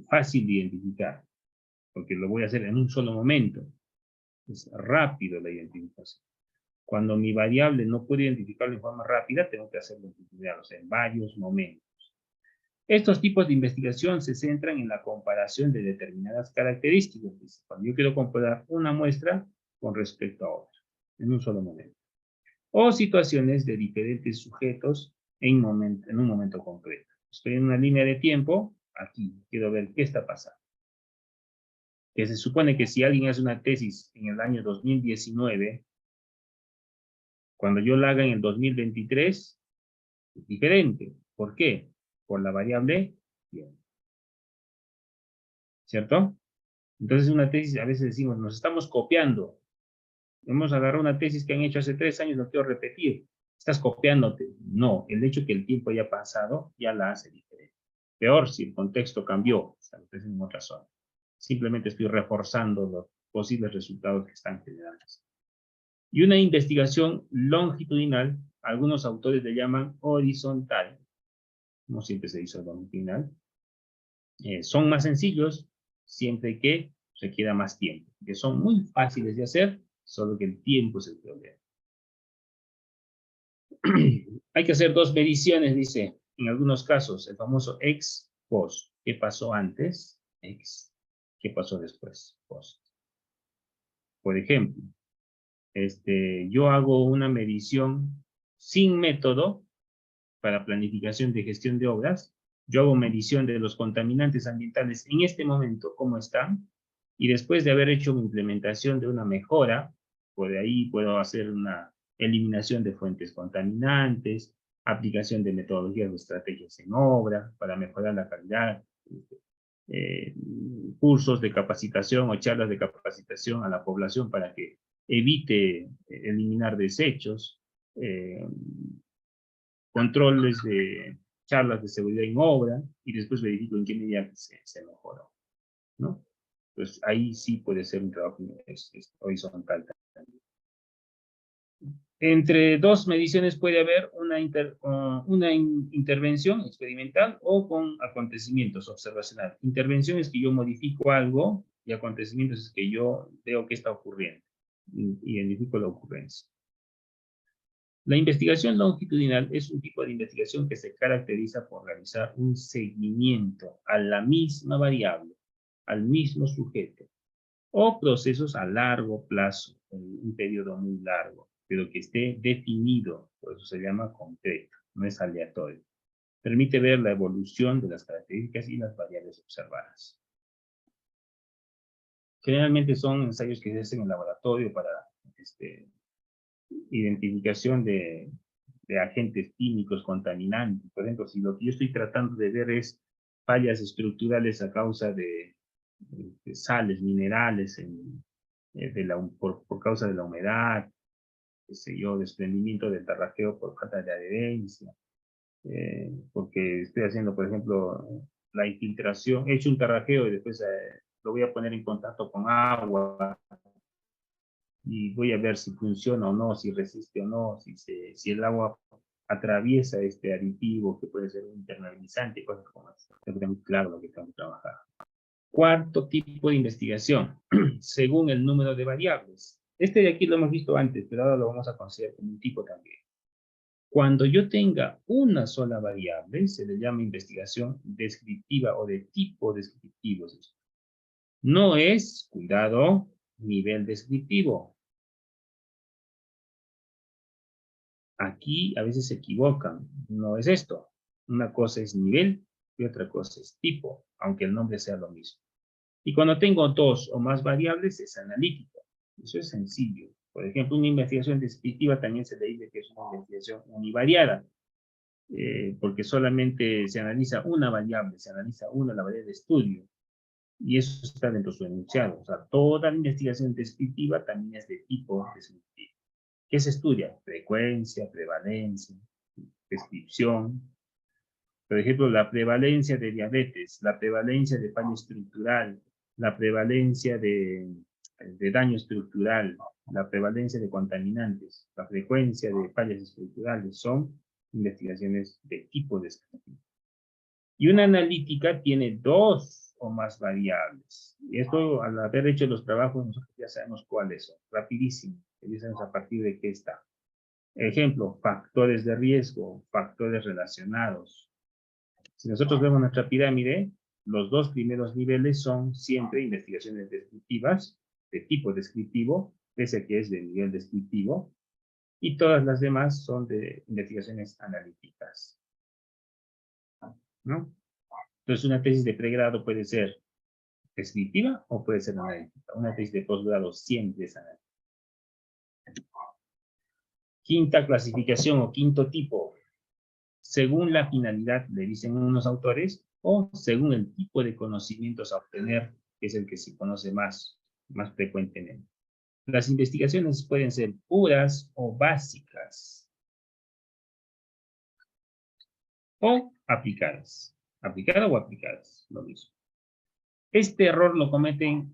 fácil de identificar, porque lo voy a hacer en un solo momento. Es rápido la identificación. Cuando mi variable no puedo identificarlo en forma rápida, tengo que hacerlo en varios momentos. Estos tipos de investigación se centran en la comparación de determinadas características. Cuando yo quiero comparar una muestra con respecto a otra, en un solo momento. O situaciones de diferentes sujetos en un momento concreto. Estoy en una línea de tiempo, aquí, quiero ver qué está pasando. Que se supone que si alguien hace una tesis en el año 2019, cuando yo la haga en el 2023, es diferente. ¿Por qué? Por la variable tiempo. ¿Cierto? Entonces una tesis, a veces decimos, nos estamos copiando. Hemos agarrado una tesis que han hecho hace 3 años, no quiero repetir. Estás copiándote. No, el hecho que el tiempo haya pasado ya la hace diferente. Peor si el contexto cambió, tal vez en otra zona. Simplemente estoy reforzando los posibles resultados que están generando. Y una investigación longitudinal, algunos autores le llaman horizontal, no siempre se dice longitudinal, son más sencillos siempre que requiera más tiempo, que son muy fáciles de hacer, solo que el tiempo es el problema. Hay que hacer 2 mediciones, dice, en algunos casos, el famoso ex post. ¿Qué pasó antes? Ex. ¿Qué pasó después? Post. Por ejemplo, yo hago una medición sin método para planificación de gestión de obras. Yo hago medición de los contaminantes ambientales en este momento, cómo están, y después de haber hecho una implementación de una mejora, por ahí puedo hacer una eliminación de fuentes contaminantes, aplicación de metodologías o estrategias en obra para mejorar la calidad, eh, cursos de capacitación o charlas de capacitación a la población para que evite eliminar desechos, controles de charlas de seguridad en obra, y después verifico en qué medida se mejoró, ¿no? Pues ahí sí puede ser un trabajo horizontal también. Entre 2 mediciones puede haber una intervención experimental o con acontecimientos observacionales. Intervención es que yo modifico algo y acontecimientos es que yo veo qué está ocurriendo. Identifico la ocurrencia. La investigación longitudinal es un tipo de investigación que se caracteriza por realizar un seguimiento a la misma variable, al mismo sujeto, o procesos a largo plazo, en un periodo muy largo, pero que esté definido, por eso se llama concreto, no es aleatorio. Permite ver la evolución de las características y las variables observadas. Generalmente son ensayos que se hacen en laboratorio para identificación de agentes químicos contaminantes. Por ejemplo, si lo que yo estoy tratando de ver es fallas estructurales a causa de sales, minerales, por causa de la humedad, qué sé yo, desprendimiento del tarrajeo por falta de adherencia, porque estoy haciendo, por ejemplo, la infiltración, he hecho un tarrajeo y después lo voy a poner en contacto con agua y voy a ver si funciona o no, si resiste o no, si el agua atraviesa este aditivo que puede ser un impermeabilizante, cosas como eso. Tengo que tener muy claro lo que tengo que trabajar. Cuarto tipo de investigación, según el número de variables. Este de aquí lo hemos visto antes, pero ahora lo vamos a considerar como un tipo también. Cuando yo tenga una sola variable, se le llama investigación descriptiva o de tipo descriptivo. No es, cuidado, nivel descriptivo. Aquí a veces se equivocan. No es esto. Una cosa es nivel y otra cosa es tipo, aunque el nombre sea lo mismo. Y cuando tengo dos o más variables es analítica. Eso es sencillo. Por ejemplo, una investigación descriptiva también se le dice que es una investigación univariada, porque solamente se analiza una variable, se analiza la variable de estudio, y eso está dentro de su enunciado. O sea, toda la investigación descriptiva también es de tipo descriptivo. ¿Qué se estudia? Frecuencia, prevalencia, descripción. Por ejemplo, la prevalencia de diabetes, la prevalencia de falla estructural, la prevalencia de daño estructural, la prevalencia de contaminantes, la frecuencia de fallas estructurales son investigaciones de tipo descriptivo. Y una analítica tiene dos o más variables. Y esto, al haber hecho los trabajos, nosotros ya sabemos cuáles son. Rapidísimo. Ya sabemos a partir de qué está. Ejemplo, factores de riesgo, factores relacionados. Si nosotros vemos nuestra pirámide, los dos primeros niveles son siempre investigaciones descriptivas, de tipo descriptivo, ese que es de nivel descriptivo, y todas las demás son de investigaciones analíticas. ¿No? Entonces, una tesis de pregrado puede ser descriptiva o puede ser analítica. Una tesis de posgrado siempre es analítica. Quinta clasificación o quinto tipo. Según la finalidad, le dicen unos autores, o según el tipo de conocimientos a obtener, que es el que se conoce más frecuentemente. Las investigaciones pueden ser puras o básicas, o aplicadas. Aplicada o aplicadas, lo mismo. Este error lo cometen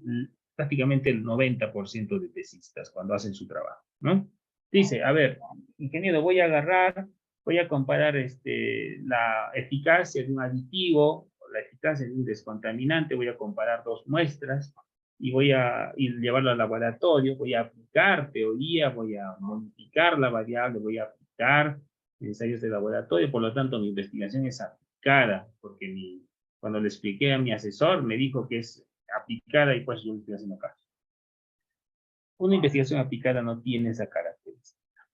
prácticamente el 90% de tesistas cuando hacen su trabajo, ¿no? Dice, a ver, ingeniero, voy a comparar la eficacia de un aditivo, la eficacia de un descontaminante, voy a comparar dos muestras y voy a llevarlo al laboratorio, voy a aplicar teoría, voy a modificar la variable, voy a aplicar ensayos de laboratorio, por lo tanto mi investigación es aplicada, porque cuando le expliqué a mi asesor me dijo que es aplicada y pues yo le estoy haciendo caso. Una investigación aplicada no tiene esa característica.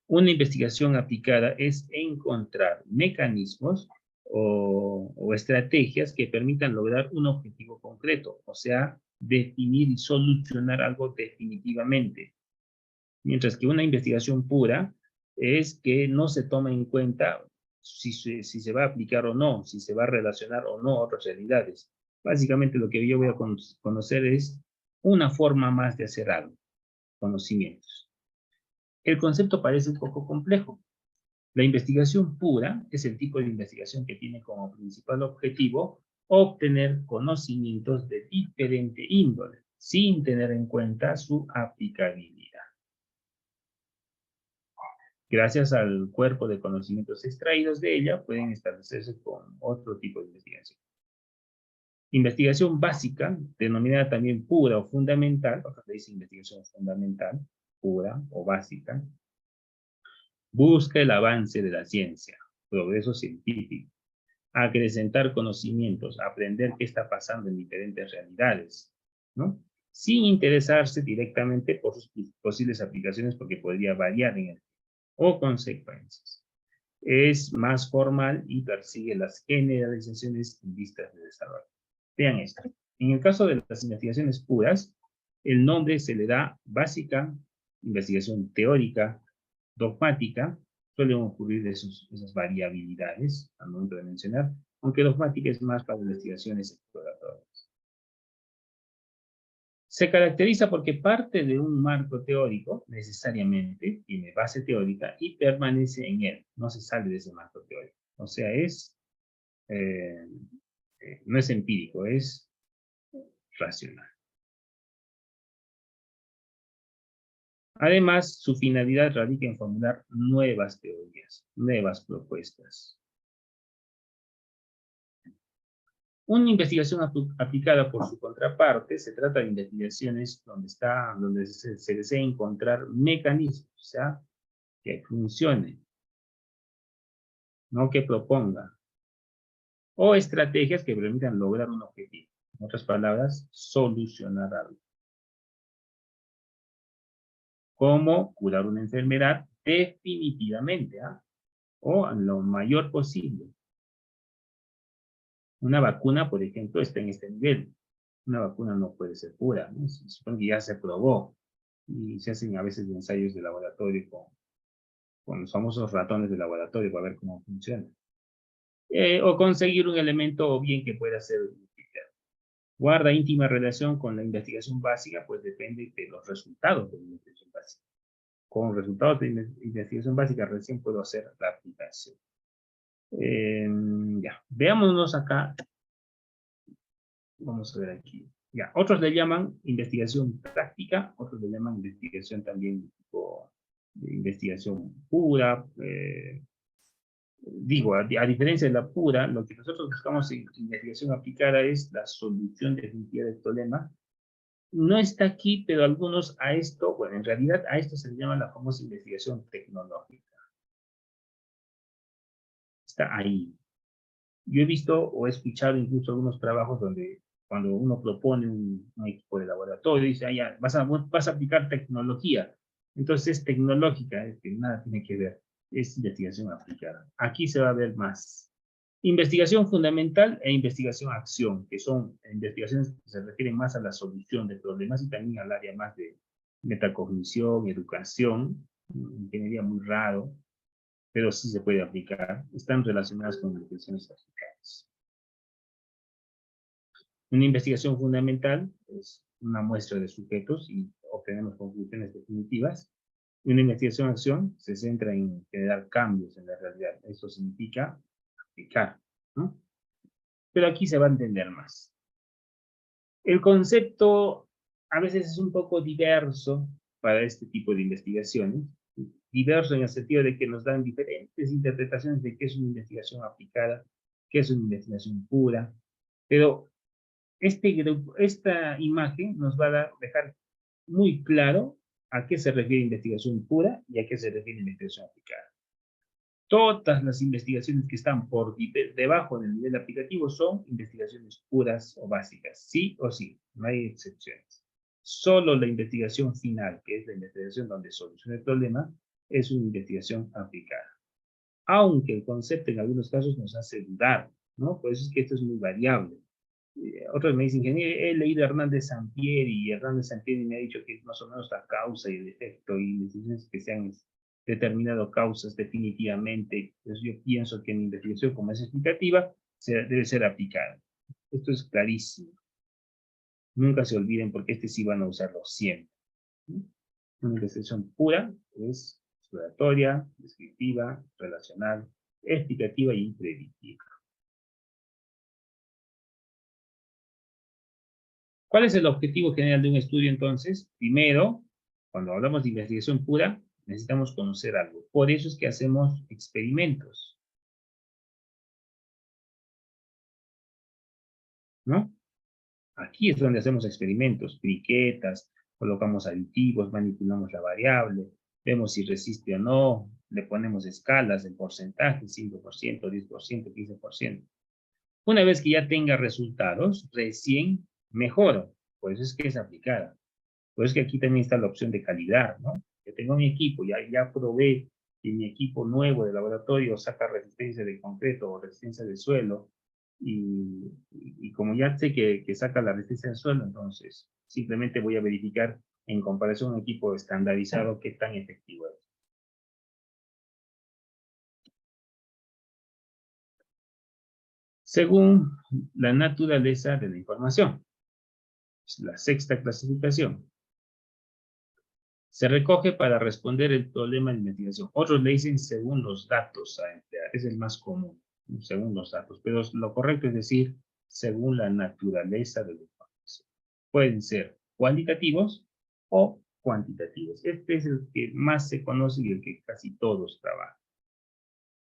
Una investigación aplicada es encontrar mecanismos o estrategias que permitan lograr un objetivo concreto, o sea, definir y solucionar algo definitivamente. Mientras que una investigación pura es que no se toma en cuenta si se va a aplicar o no, si se va a relacionar o no a otras realidades. Básicamente lo que yo voy a conocer es una forma más de hacer algo, conocimientos. El concepto parece un poco complejo. La investigación pura es el tipo de investigación que tiene como principal objetivo obtener conocimientos de diferente índole, sin tener en cuenta su aplicabilidad. Gracias al cuerpo de conocimientos extraídos de ella, pueden establecerse con otro tipo de investigación. Investigación básica, denominada también pura o fundamental, o sea, le dice investigación fundamental, pura o básica, busca el avance de la ciencia, progreso científico, acrecentar conocimientos, aprender qué está pasando en diferentes realidades, ¿no? Sin interesarse directamente por sus posibles aplicaciones porque podría variar en el o consecuencias. es más formal y persigue las generalizaciones en vistas de desarrollo. Vean esto. En el caso de las investigaciones puras, el nombre se le da básica, investigación teórica, dogmática. Suelen ocurrir esas variabilidades al momento de mencionar, aunque dogmática es más para investigaciones exploratorias. Se caracteriza porque parte de un marco teórico, necesariamente, tiene base teórica y permanece en él, no se sale de ese marco teórico. O sea, no es empírico, es racional. Además, su finalidad radica en formular nuevas teorías, nuevas propuestas. Una investigación aplicada por su contraparte se trata de investigaciones donde se desea encontrar mecanismos, o sea, que funcionen, no que propongan, o estrategias que permitan lograr un objetivo. En otras palabras, solucionar algo. Como curar una enfermedad definitivamente, o en lo mayor posible. Una vacuna, por ejemplo, está en este nivel. Una vacuna no puede ser pura, ¿no? Se supone que ya se probó y se hacen a veces ensayos de laboratorio con los famosos ratones de laboratorio para ver cómo funciona. O conseguir un elemento o bien que pueda ser utilizado. Guarda íntima relación con la investigación básica, pues depende de los resultados de la investigación básica. Con resultados de investigación básica recién puedo hacer la aplicación. Ya, veámonos acá. Vamos a ver aquí. Ya, otros le llaman investigación práctica, otros le llaman investigación también tipo de investigación pura. Digo, a diferencia de la pura, lo que nosotros buscamos en investigación aplicada es la solución definitiva del problema. No está aquí, pero algunos a esto, bueno, en realidad a esto se le llama la famosa investigación tecnológica. Está ahí. Yo he visto o he escuchado incluso algunos trabajos donde cuando uno propone un equipo de laboratorio, dice, ah, ya, vas a aplicar tecnología. Entonces es tecnológica, es que nada tiene que ver. Es investigación aplicada. Aquí se va a ver más. Investigación fundamental e investigación acción, que son investigaciones que se refieren más a la solución de problemas y también al área más de metacognición, educación, ingeniería muy raro, pero sí se puede aplicar. Están relacionadas con investigaciones aplicadas. Una investigación fundamental es una muestra de sujetos y obtenemos conclusiones definitivas. Una investigación acción se centra en generar cambios en la realidad. Eso significa aplicar, ¿no? Pero aquí se va a entender más. El concepto a veces es un poco diverso para este tipo de investigaciones. Diverso en el sentido de que nos dan diferentes interpretaciones de qué es una investigación aplicada, qué es una investigación pura, pero esta imagen nos va a dejar muy claro a qué se refiere investigación pura y a qué se refiere investigación aplicada. Todas las investigaciones que están por debajo del nivel aplicativo son investigaciones puras o básicas, sí o sí, no hay excepciones. Solo la investigación final, que es la investigación donde soluciona el problema, es una investigación aplicada. Aunque el concepto en algunos casos nos hace dudar, ¿no? Por eso es que esto es muy variable. Otros me dicen, he leído a Hernández Sampieri y Hernández Sampieri me ha dicho que es más o menos la causa y el efecto y decisiones que se han determinado causas definitivamente. Entonces yo pienso que en investigación como es explicativa debe ser aplicada. Esto es clarísimo. Nunca se olviden porque sí van a usarlo siempre. Una investigación pura es exploratoria, descriptiva, relacional, explicativa y predictiva. ¿Cuál es el objetivo general de un estudio entonces? Primero, cuando hablamos de investigación pura, necesitamos conocer algo. Por eso es que hacemos experimentos, ¿no? Aquí es donde hacemos experimentos, briquetas, colocamos aditivos, manipulamos la variable, vemos si resiste o no, le ponemos escalas en porcentaje, 5%, 10%, 15%. Una vez que ya tenga resultados, recién mejoro. Por eso es que es aplicada. Por eso es que aquí también está la opción de calidad, ¿no? Yo tengo mi equipo, ya probé que mi equipo nuevo de laboratorio saca resistencia de concreto o resistencia de suelo, y como ya sé que saca la resistencia del suelo, entonces simplemente voy a verificar en comparación a un equipo estandarizado qué tan efectivo es. Según la naturaleza de la información. La sexta clasificación. Se recoge para responder el problema de investigación. Otros le dicen según los datos a emplear. Es el más común, según los datos. Pero lo correcto es decir, según la naturaleza de la información. Pueden ser cualitativos o cuantitativos. Este es el que más se conoce y el que casi todos trabajan.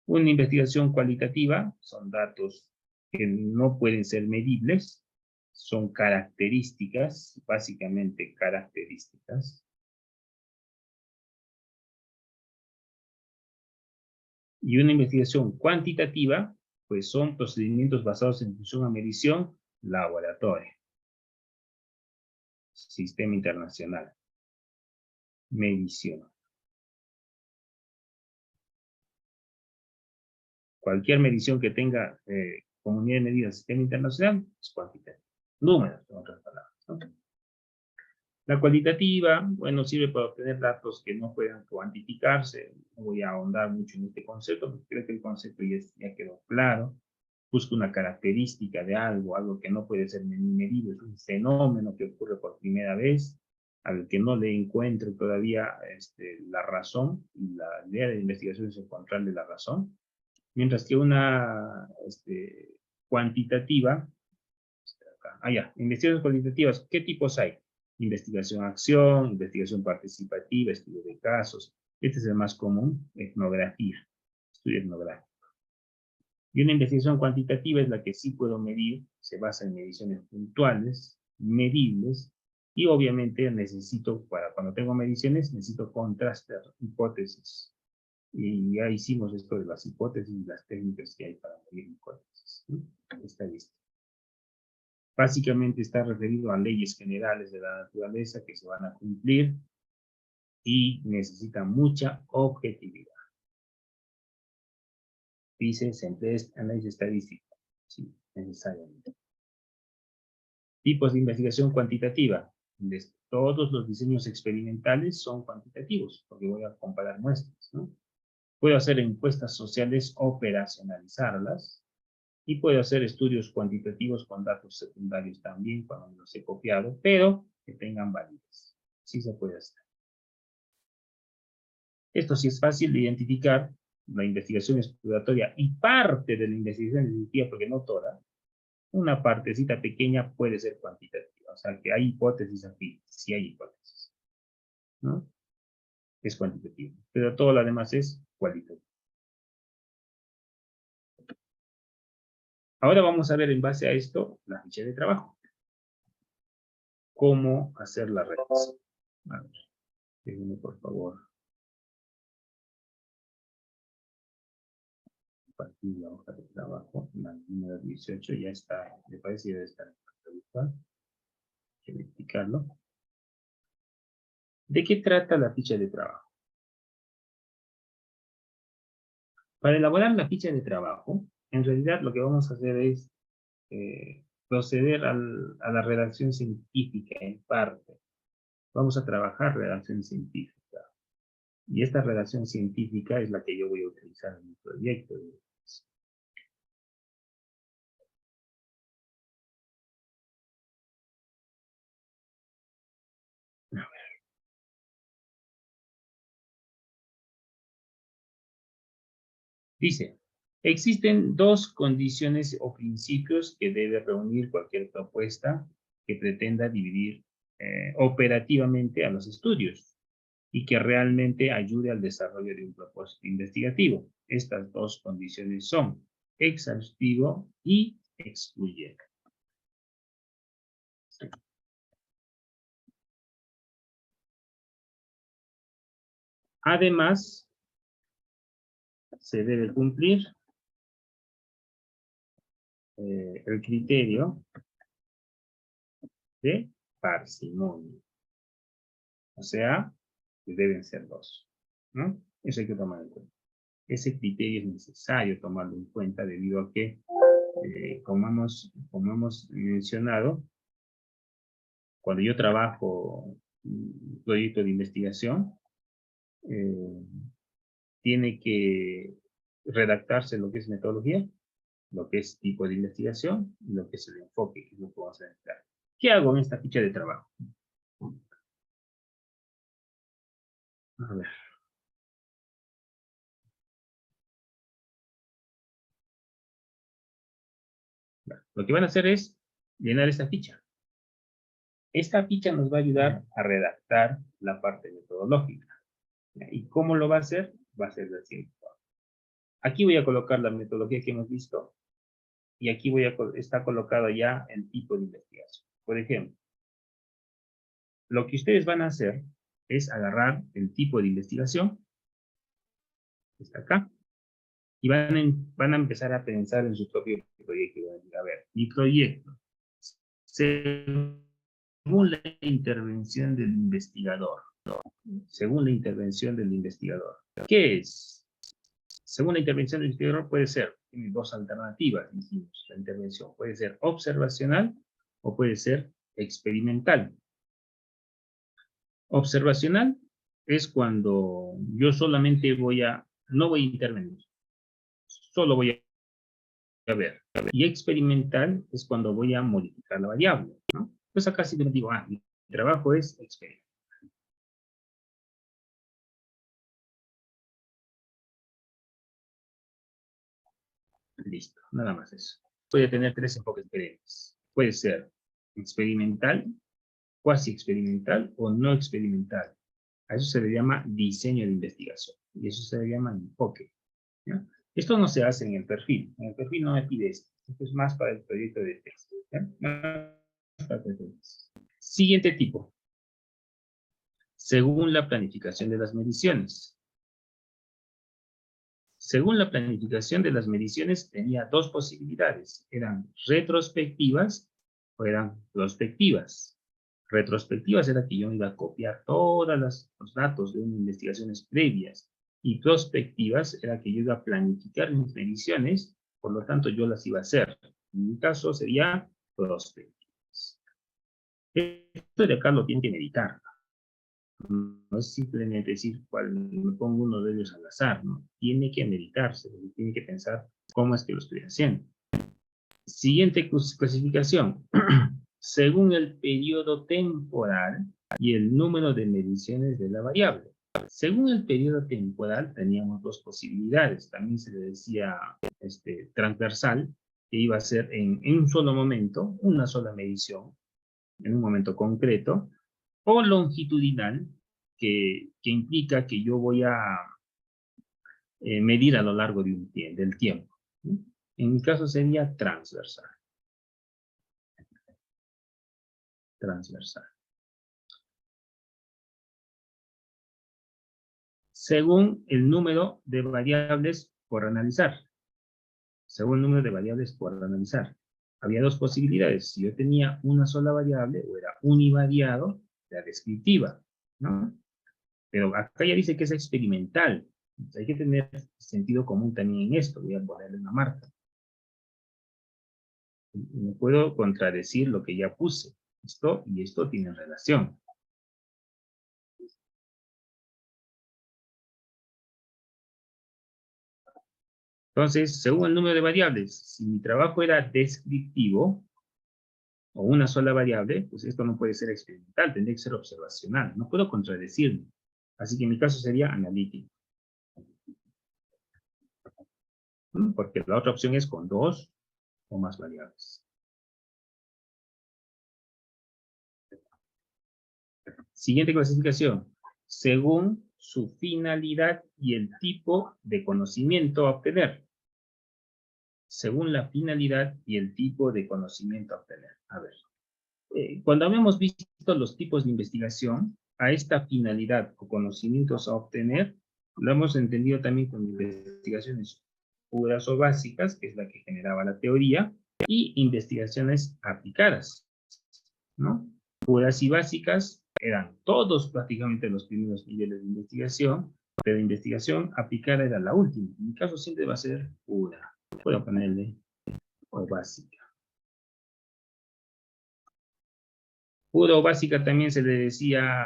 Una investigación cualitativa son datos que no pueden ser medibles, son características, básicamente características. Y una investigación cuantitativa, pues son procedimientos basados en función a medición, laboratorio, sistema internacional, medición. Cualquier medición que tenga comunidad de medidas sistema internacional es cuantitativa. Números, en otras palabras, ¿no? La cualitativa, bueno, sirve para obtener datos que no puedan cuantificarse. No voy a ahondar mucho en este concepto, porque creo que el concepto ya quedó claro. Busca una característica de algo que no puede ser medido, es un fenómeno que ocurre por primera vez, al que no le encuentro todavía la razón, y la idea de la investigación es encontrarle la razón. Mientras que una cuantitativa, investigaciones cuantitativas, ¿qué tipos hay? Investigación-acción, investigación participativa, estudio de casos. Este es el más común, etnografía, estudio etnográfico. Y una investigación cuantitativa es la que sí puedo medir, se basa en mediciones puntuales, medibles, y obviamente cuando tengo mediciones, necesito contrastar hipótesis. Y ya hicimos esto de las hipótesis y las técnicas que hay para medir hipótesis, ¿no? Estadística. Básicamente está referido a leyes generales de la naturaleza que se van a cumplir y necesita mucha objetividad. Dice, se emplea análisis estadístico. Sí, necesariamente. Tipos de investigación cuantitativa. Todos los diseños experimentales son cuantitativos, porque voy a comparar muestras, ¿no? Puedo hacer encuestas sociales, operacionalizarlas, y puedo hacer estudios cuantitativos con datos secundarios también, cuando los he copiado, pero que tengan validez. Sí se puede hacer. Esto sí es fácil de identificar. La investigación exploratoria y parte de la investigación definitiva, porque no toda, una partecita pequeña puede ser cuantitativa. O sea, que hay hipótesis aquí, sí hay hipótesis, ¿no? Es cuantitativo. Pero todo lo demás es cualitativo. Ahora vamos a ver en base a esto la ficha de trabajo. ¿Cómo hacer la redacción? A ver, déjenme por favor compartir la hoja de trabajo. La número 18 ya está, me parece que debe estar en la virtual. Hay que verificarlo. ¿De qué trata la ficha de trabajo? Para elaborar la ficha de trabajo, en realidad lo que vamos a hacer es proceder a la redacción científica en parte. Vamos a trabajar redacción científica. Y esta redacción científica es la que yo voy a utilizar en mi proyecto. A ver. Dice, existen dos condiciones o principios que debe reunir cualquier propuesta que pretenda dividir operativamente a los estudios y que realmente ayude al desarrollo de un propósito investigativo. Estas dos condiciones son exhaustivo y excluyente. Además, se debe cumplir el criterio de parsimonia. O sea, deben ser dos, ¿no? Eso hay que tomar en cuenta. Ese criterio es necesario tomarlo en cuenta debido a que, como hemos mencionado, cuando yo trabajo un proyecto de investigación, tiene que redactarse lo que es metodología, lo que es tipo de investigación, y lo que es el enfoque, que es lo que vamos a necesitar. ¿Qué hago en esta ficha de trabajo? A ver. Lo que van a hacer es llenar esta ficha. Esta ficha nos va a ayudar a redactar la parte metodológica. ¿Y cómo lo va a hacer? Va a ser de la siguiente forma. Aquí voy a colocar la metodología que hemos visto y aquí está colocado ya el tipo de investigación. Por ejemplo, lo que ustedes van a hacer es agarrar el tipo de investigación, que está acá, y van a empezar a pensar en su propio proyecto. Van a decir, a ver, mi proyecto, según la intervención del investigador, ¿qué es? Según la intervención del investigador puede ser, tiene dos alternativas, dijimos, la intervención puede ser observacional o puede ser experimental. Observacional es cuando yo solamente no voy a intervenir, solo voy a ver. Y experimental es cuando voy a modificar la variable, ¿no? Pues acá sí me digo, mi trabajo es experimental. Listo, nada más eso. Puede tener tres enfoques diferentes. Puede ser experimental, cuasi experimental o no experimental. A eso se le llama diseño de investigación. Y eso se le llama enfoque, ¿ya? Esto no se hace en el perfil. En el perfil no me pide esto. Esto es más para el proyecto de texto, ¿ya? Siguiente tipo. Según la planificación de las mediciones. Según la planificación de las mediciones, tenía dos posibilidades. Eran retrospectivas o eran prospectivas. Retrospectivas era que yo iba a copiar todos los datos de unas investigaciones previas. Y prospectivas era que yo iba a planificar mis mediciones, por lo tanto yo las iba a hacer. En mi caso sería prospectivas. Esto de acá lo tienen que meditar. No es simplemente decir me pongo uno de ellos al azar, ¿no? Tiene que meditarse, tiene que pensar cómo es que lo estoy haciendo. Siguiente clasificación. Según el periodo temporal y el número de mediciones de la variable. Según el periodo temporal teníamos dos posibilidades. También se le decía transversal, que iba a ser en un solo momento, una sola medición, en un momento concreto, o longitudinal, que implica que yo voy a medir a lo largo del tiempo. En mi caso sería transversal. Transversal. Según el número de variables por analizar. Según el número de variables por analizar. Había dos posibilidades. Si yo tenía una sola variable, o era univariado, era descriptiva, ¿no? Pero acá ya dice que es experimental. Entonces hay que tener sentido común también en esto. Voy a ponerle una marca. No puedo contradecir lo que ya puse. Esto y esto tienen relación. Entonces, según el número de variables, si mi trabajo era descriptivo, o una sola variable, pues esto no puede ser experimental, tendría que ser observacional. No puedo contradecirlo. Así que en mi caso sería analítico. Porque la otra opción es con dos o más variables. Siguiente clasificación. Según su finalidad y el tipo de conocimiento a obtener. Según la finalidad y el tipo de conocimiento a obtener. A ver. Cuando habíamos visto los tipos de investigación, a esta finalidad o conocimientos a obtener, lo hemos entendido también con investigaciones puras o básicas, que es la que generaba la teoría, y investigaciones aplicadas, ¿no? Puras y básicas eran todos prácticamente los primeros niveles de investigación, de investigación aplicada era la última. En mi caso siempre va a ser una. Puedo ponerle o básica. Pura o básica también se le decía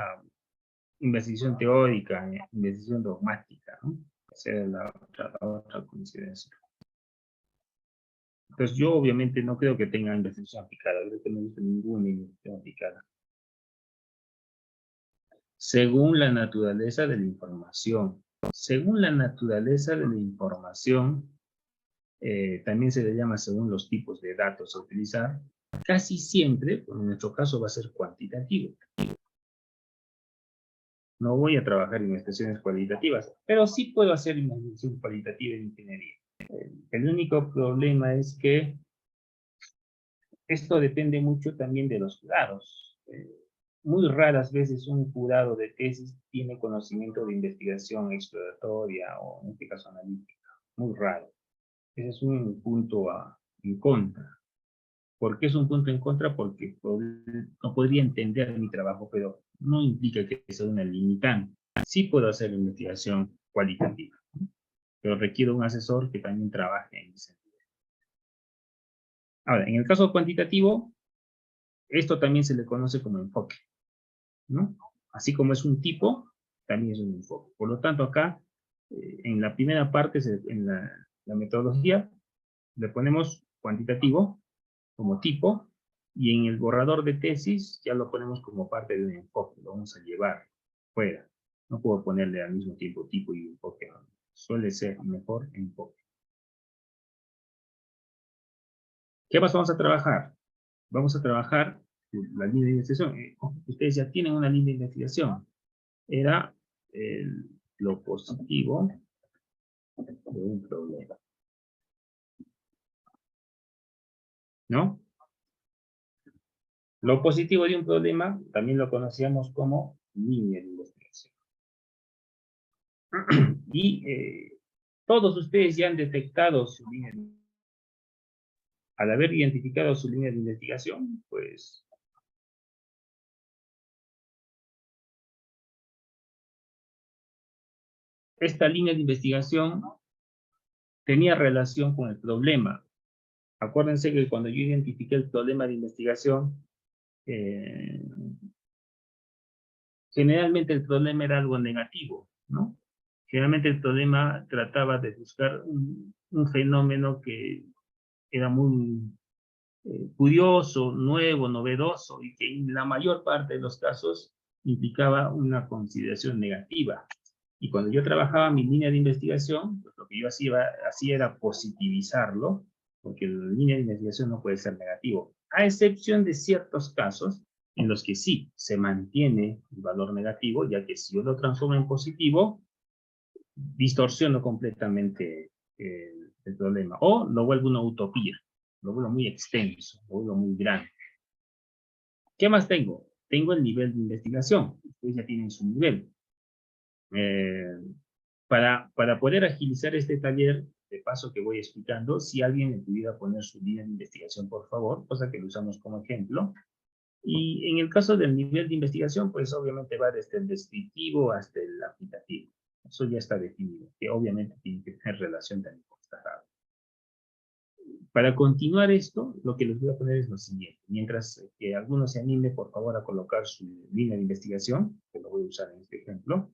investigación teórica, investigación dogmática, ¿no? Esa era la otra consideración. Entonces yo obviamente no creo que tenga investigación aplicada, creo que no he visto ninguna investigación aplicada. Según la naturaleza de la información. Según la naturaleza de la información, también se le llama según los tipos de datos a utilizar, casi siempre, en nuestro caso va a ser cuantitativo. No voy a trabajar en investigaciones cualitativas, pero sí puedo hacer investigación cualitativa en ingeniería. El único problema es que esto depende mucho también de los jurados. Muy raras veces un jurado de tesis tiene conocimiento de investigación exploratoria o en este caso analítica. Muy raro. Ese es un punto en contra. ¿Por qué es un punto en contra? Porque no podría entender mi trabajo, pero no implica que sea una limitante. Sí puedo hacer investigación cualitativa, pero requiero un asesor que también trabaje en ese sentido. Ahora, en el caso cuantitativo, esto también se le conoce como enfoque, ¿no? Así como es un tipo, también es un enfoque. Por lo tanto, acá, en la primera parte, en la metodología, le ponemos cuantitativo como tipo, y en el borrador de tesis ya lo ponemos como parte de un enfoque, lo vamos a llevar fuera. No puedo ponerle al mismo tiempo tipo y enfoque, no. Suele ser mejor enfoque. ¿Qué más vamos a trabajar? Vamos a trabajar la línea de investigación. Ustedes ya tienen una línea de investigación. Era lo positivo de un problema. ¿No? Lo positivo de un problema también lo conocíamos como línea de investigación. Y todos ustedes ya han detectado su línea de investigación. Al haber identificado su línea de investigación, pues esta línea de investigación tenía relación con el problema. Acuérdense que cuando yo identifiqué el problema de investigación, generalmente el problema era algo negativo, ¿no? Generalmente el problema trataba de buscar un fenómeno que era muy curioso, nuevo, novedoso, y que en la mayor parte de los casos implicaba una consideración negativa. Y cuando yo trabajaba mi línea de investigación, pues lo que yo hacía era positivizarlo, porque la línea de investigación no puede ser negativo, a excepción de ciertos casos en los que sí se mantiene el valor negativo, ya que si yo lo transformo en positivo, distorsiono completamente el problema, o lo vuelvo una utopía, lo vuelvo muy extenso, lo vuelvo muy grande. ¿Qué más tengo? Tengo el nivel de investigación. Ustedes ya tienen su nivel. Para poder agilizar este taller, de paso que voy explicando, si alguien me pudiera poner su línea de investigación, por favor, cosa que lo usamos como ejemplo. Y en el caso del nivel de investigación, pues obviamente va desde el descriptivo hasta el aplicativo. Eso ya está definido, que obviamente tiene que tener relación también con esta tabla. Para continuar esto, lo que les voy a poner es lo siguiente. Mientras que alguno se anime, por favor, a colocar su línea de investigación, que lo voy a usar en este ejemplo.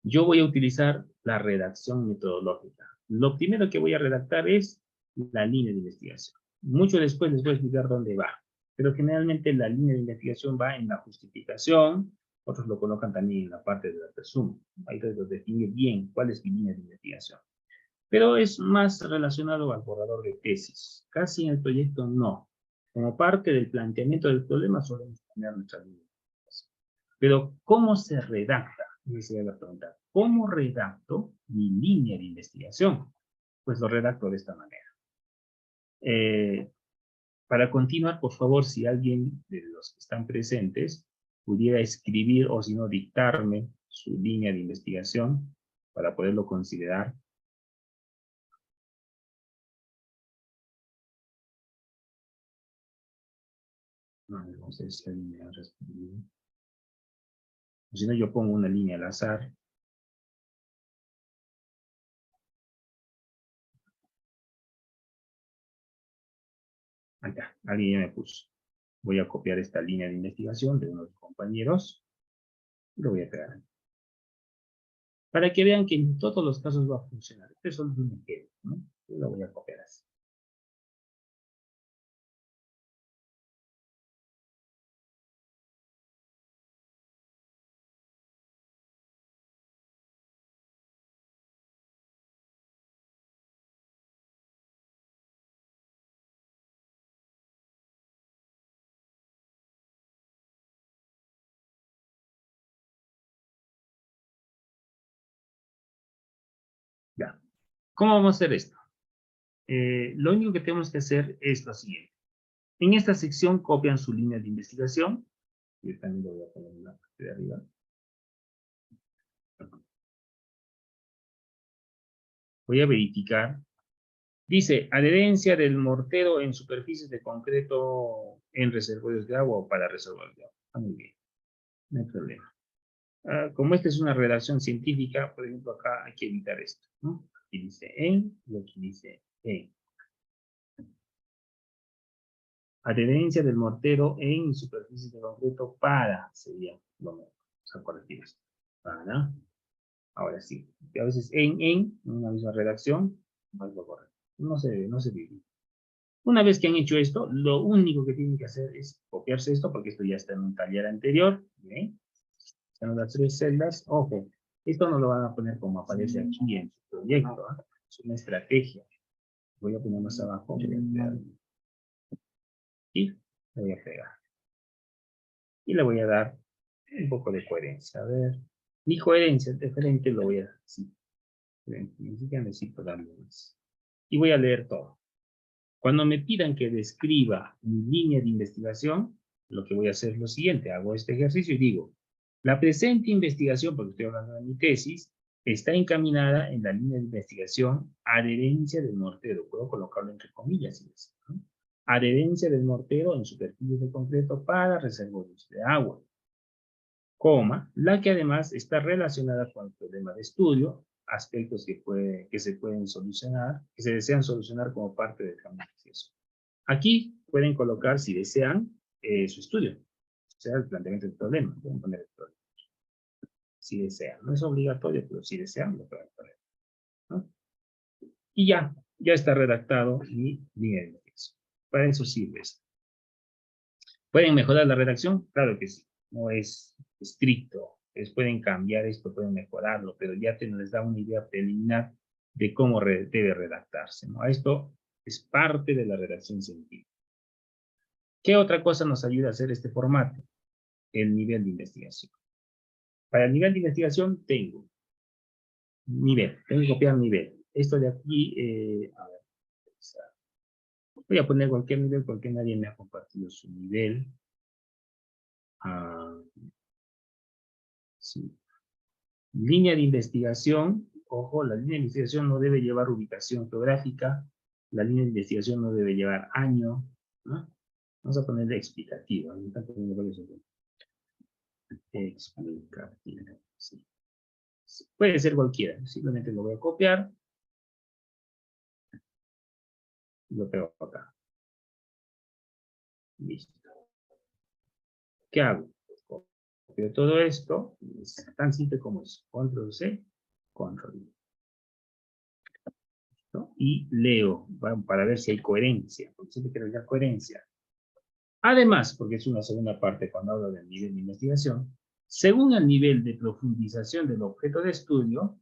Yo voy a utilizar la redacción metodológica. Lo primero que voy a redactar es la línea de investigación. Mucho después les voy a explicar dónde va. Pero generalmente la línea de investigación va en la justificación, otros lo colocan también en la parte del resumen. Ahí debo definir bien cuál es mi línea de investigación. Pero es más relacionado al borrador de tesis. Casi en el proyecto no. Como parte del planteamiento del problema solemos poner nuestra línea de investigación. Pero ¿cómo se redacta? Esa sería la pregunta. ¿Cómo redacto mi línea de investigación? Pues lo redacto de esta manera. Para continuar, por favor, si alguien de los que están presentes pudiera escribir o si no dictarme su línea de investigación para poderlo considerar. No sé si alguien me ha respondido. Si no, yo pongo una línea al azar. Acá, alguien ya me puso. Voy a copiar esta línea de investigación de unos compañeros. Y lo voy a pegar. Para que vean que en todos los casos va a funcionar. Este es solo un ejemplo, ¿no? Yo lo voy a copiar así. Ya. ¿Cómo vamos a hacer esto? Lo único que tenemos que hacer es lo siguiente. En esta sección copian su línea de investigación. Yo también lo voy a poner en la parte de arriba. Voy a verificar. Dice, adherencia del mortero en superficies de concreto en reservorios de agua o para reservorios de agua. Muy bien, no hay problema. Como esta es una redacción científica, por ejemplo, acá hay que evitar esto, ¿no? Aquí dice en y aquí dice en. Adherencia del mortero en superficies de concreto para, sería lo mejor. Vamos a corregir esto. Para. Ahora sí. A veces en una misma redacción, no es lo correcto. No se divide. Una vez que han hecho esto, lo único que tienen que hacer es copiarse esto, porque esto ya está en un taller anterior. ¿Bien? Están las 3 celdas. Ojo, esto no lo van a poner como aparece aquí en su proyecto. ¿Eh? Es una estrategia. Voy a poner más abajo. Voy a pegar. Y le voy a pegar. Y le voy a dar un poco de coherencia. A ver. Mi coherencia es diferente, lo voy a dar así. Ni siquiera necesito darle más. Y voy a leer todo. Cuando me pidan que describa mi línea de investigación, lo que voy a hacer es lo siguiente. Hago este ejercicio y digo, la presente investigación, porque estoy hablando de mi tesis, está encaminada en la línea de investigación adherencia del mortero. Puedo colocarlo entre comillas. ¿No? Adherencia del mortero en superficies de concreto para reservorios de agua. Coma, la que además está relacionada con el problema de estudio, aspectos que se pueden solucionar, que se desean solucionar como parte del camino de acceso. Aquí pueden colocar, si desean, su estudio, o sea, el planteamiento del problema. Pueden poner el problema. Si desean, no es obligatorio, pero si desean, lo pueden poner. ¿No? Y ya está redactado mi línea de investigación. Para eso sirve esto. ¿Pueden mejorar la redacción? Claro que sí. No es estricto. Pueden cambiar esto, pueden mejorarlo, pero ya les da una idea preliminar de cómo debe redactarse, ¿no? Esto es parte de la redacción científica. ¿Qué otra cosa nos ayuda a hacer este formato? El nivel de investigación. Para el nivel de investigación tengo que copiar nivel. Esto de aquí, a ver, voy a poner cualquier nivel porque nadie me ha compartido su nivel. Sí. Línea de investigación, ojo, la línea de investigación no debe llevar ubicación geográfica, la línea de investigación no debe llevar año, ¿no? Vamos a ponerle explicativo, explicativo, sí. Puede ser cualquiera, simplemente lo voy a copiar y lo pego acá. Listo. ¿Qué hago? Copio todo esto, es tan simple como es, control C, control V. ¿No? Y leo para ver si hay coherencia, porque siempre quiero ver coherencia. Además, porque es una segunda parte cuando hablo del nivel de investigación, según el nivel de profundización del objeto de estudio,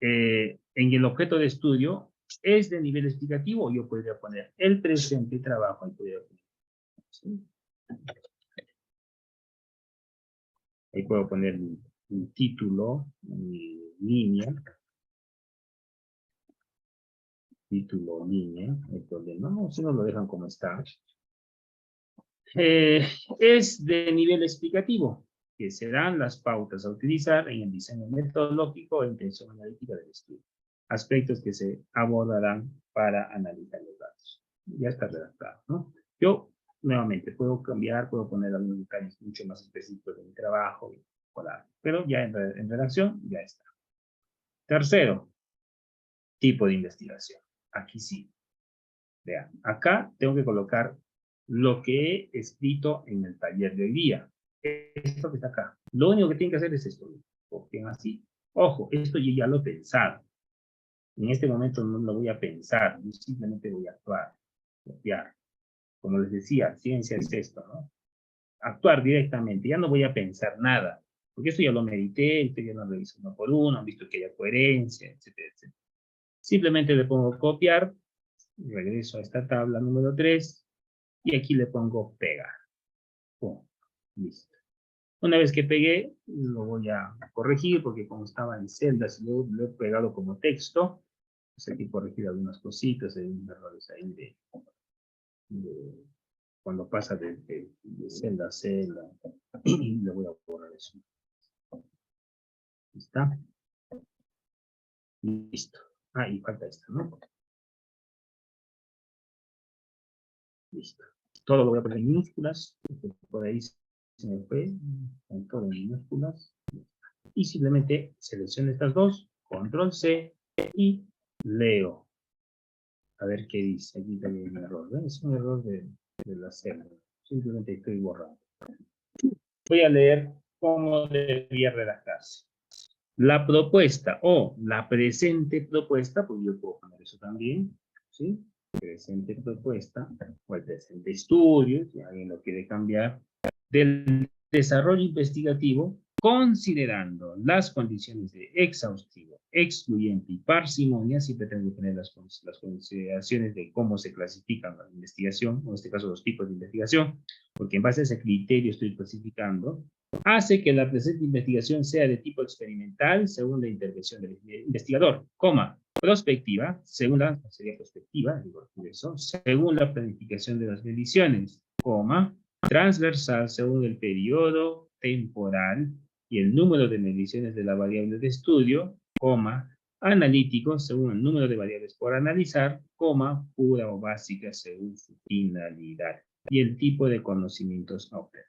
en el objeto de estudio es de nivel explicativo, yo podría poner el presente trabajo, y podría poner, ¿sí? Ahí puedo poner mi título, mi línea, título, línea, el problema, no, si no lo dejan como está. Es de nivel explicativo, que serán las pautas a utilizar en el diseño metodológico e intención analítica del estudio. Aspectos que se abordarán para analizar los datos. Ya está redactado, ¿no? Yo, nuevamente, puedo cambiar, puedo poner algunos detalles mucho más específicos de mi trabajo, pero ya en redacción ya está. Tercero, tipo de investigación. Aquí sí. Vean, acá tengo que colocar lo que he escrito en el taller de hoy día. Esto que está acá. Lo único que tienen que hacer es esto. Copian así. Ojo, esto yo ya lo he pensado. En este momento no lo voy a pensar, yo simplemente voy a actuar, copiar. Como les decía, ciencia es esto, ¿no? Actuar directamente, ya no voy a pensar nada, porque esto ya lo medité, esto ya lo reviso uno por uno, han visto que haya coherencia, etcétera, etcétera. Simplemente le pongo copiar, regreso a esta tabla número 3, y aquí le pongo pegar. Pum, listo. Una vez que pegué, lo voy a corregir, porque como estaba en celdas, lo he pegado como texto, pues aquí corregir algunas cositas, hay unos errores ahí de cuando pasa de celda a celda, y le voy a borrar eso. ¿Está? Listo. Ah, y falta esta, ¿no? Listo. Todo lo voy a poner en minúsculas, por ahí se me fue, con todo en minúsculas, y simplemente selecciono estas dos, control C, y leo. A ver qué dice. Aquí también hay un error. ¿Ven? Es un error de la celda. Simplemente estoy borrando. Voy a leer cómo debía redactarse. La propuesta o la presente propuesta, pues yo puedo poner eso también, ¿sí? Presente propuesta o el presente estudio, si alguien lo quiere cambiar, del desarrollo investigativo, considerando las condiciones de exhaustivo, excluyente y parsimonia. Siempre tengo que tener las consideraciones de cómo se clasifican la investigación, o en este caso los tipos de investigación, porque en base a ese criterio estoy clasificando. Hace que la presente investigación sea de tipo experimental, según la intervención del investigador, coma, prospectiva, según la, sería prospectiva, digo, eso, según la planificación de las mediciones, coma, transversal, según el periodo temporal y el número de mediciones de la variable de estudio, coma, analítico, según el número de variables por analizar, coma, pura o básica, según su finalidad y el tipo de conocimientos a obtener.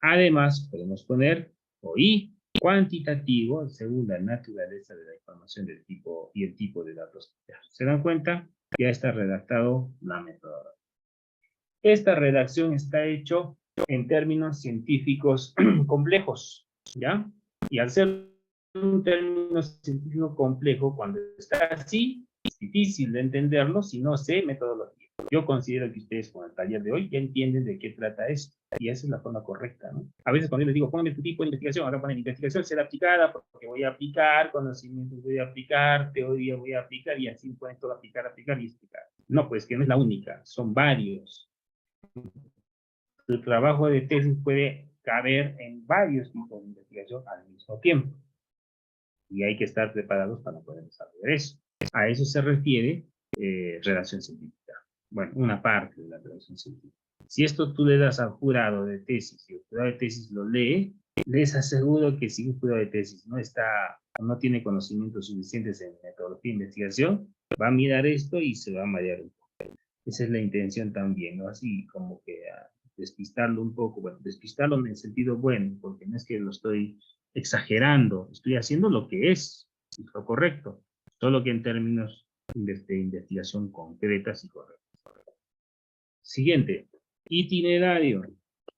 Además, podemos poner OI cuantitativo según la naturaleza de la información del tipo y el tipo de datos. ¿Se dan cuenta? Ya está redactado la metodología. Esta redacción está hecho en términos científicos complejos, ¿ya? Y al ser un término científico complejo, cuando está así, es difícil de entenderlo si no sé metodología. Yo considero que ustedes con el taller de hoy ya entienden de qué trata esto. Y esa es la forma correcta, ¿no? A veces cuando yo les digo, pónganme tu tipo de investigación, acá ponen investigación será aplicada, porque voy a aplicar, conocimientos voy a aplicar, teoría voy a aplicar, y así pueden todo aplicar, aplicar y explicar. No, pues que no es la única, son varios. El trabajo de tesis puede caber en varios tipos de investigación al mismo tiempo. Y hay que estar preparados para poder desarrollar eso. A eso se refiere redacción científica. Bueno, una parte de la redacción científica. Si esto tú le das al jurado de tesis y el jurado de tesis lo lee, les aseguro que si un jurado de tesis no tiene conocimientos suficientes en metodología de investigación, va a mirar esto y se va a marear un poco. Esa es la intención también, ¿no? Así como que despistarlo un poco. Bueno, despistarlo en el sentido bueno, porque no es que lo estoy exagerando, estoy haciendo lo que es lo correcto, solo que en términos de investigación concretas y correctas. Siguiente, itinerario.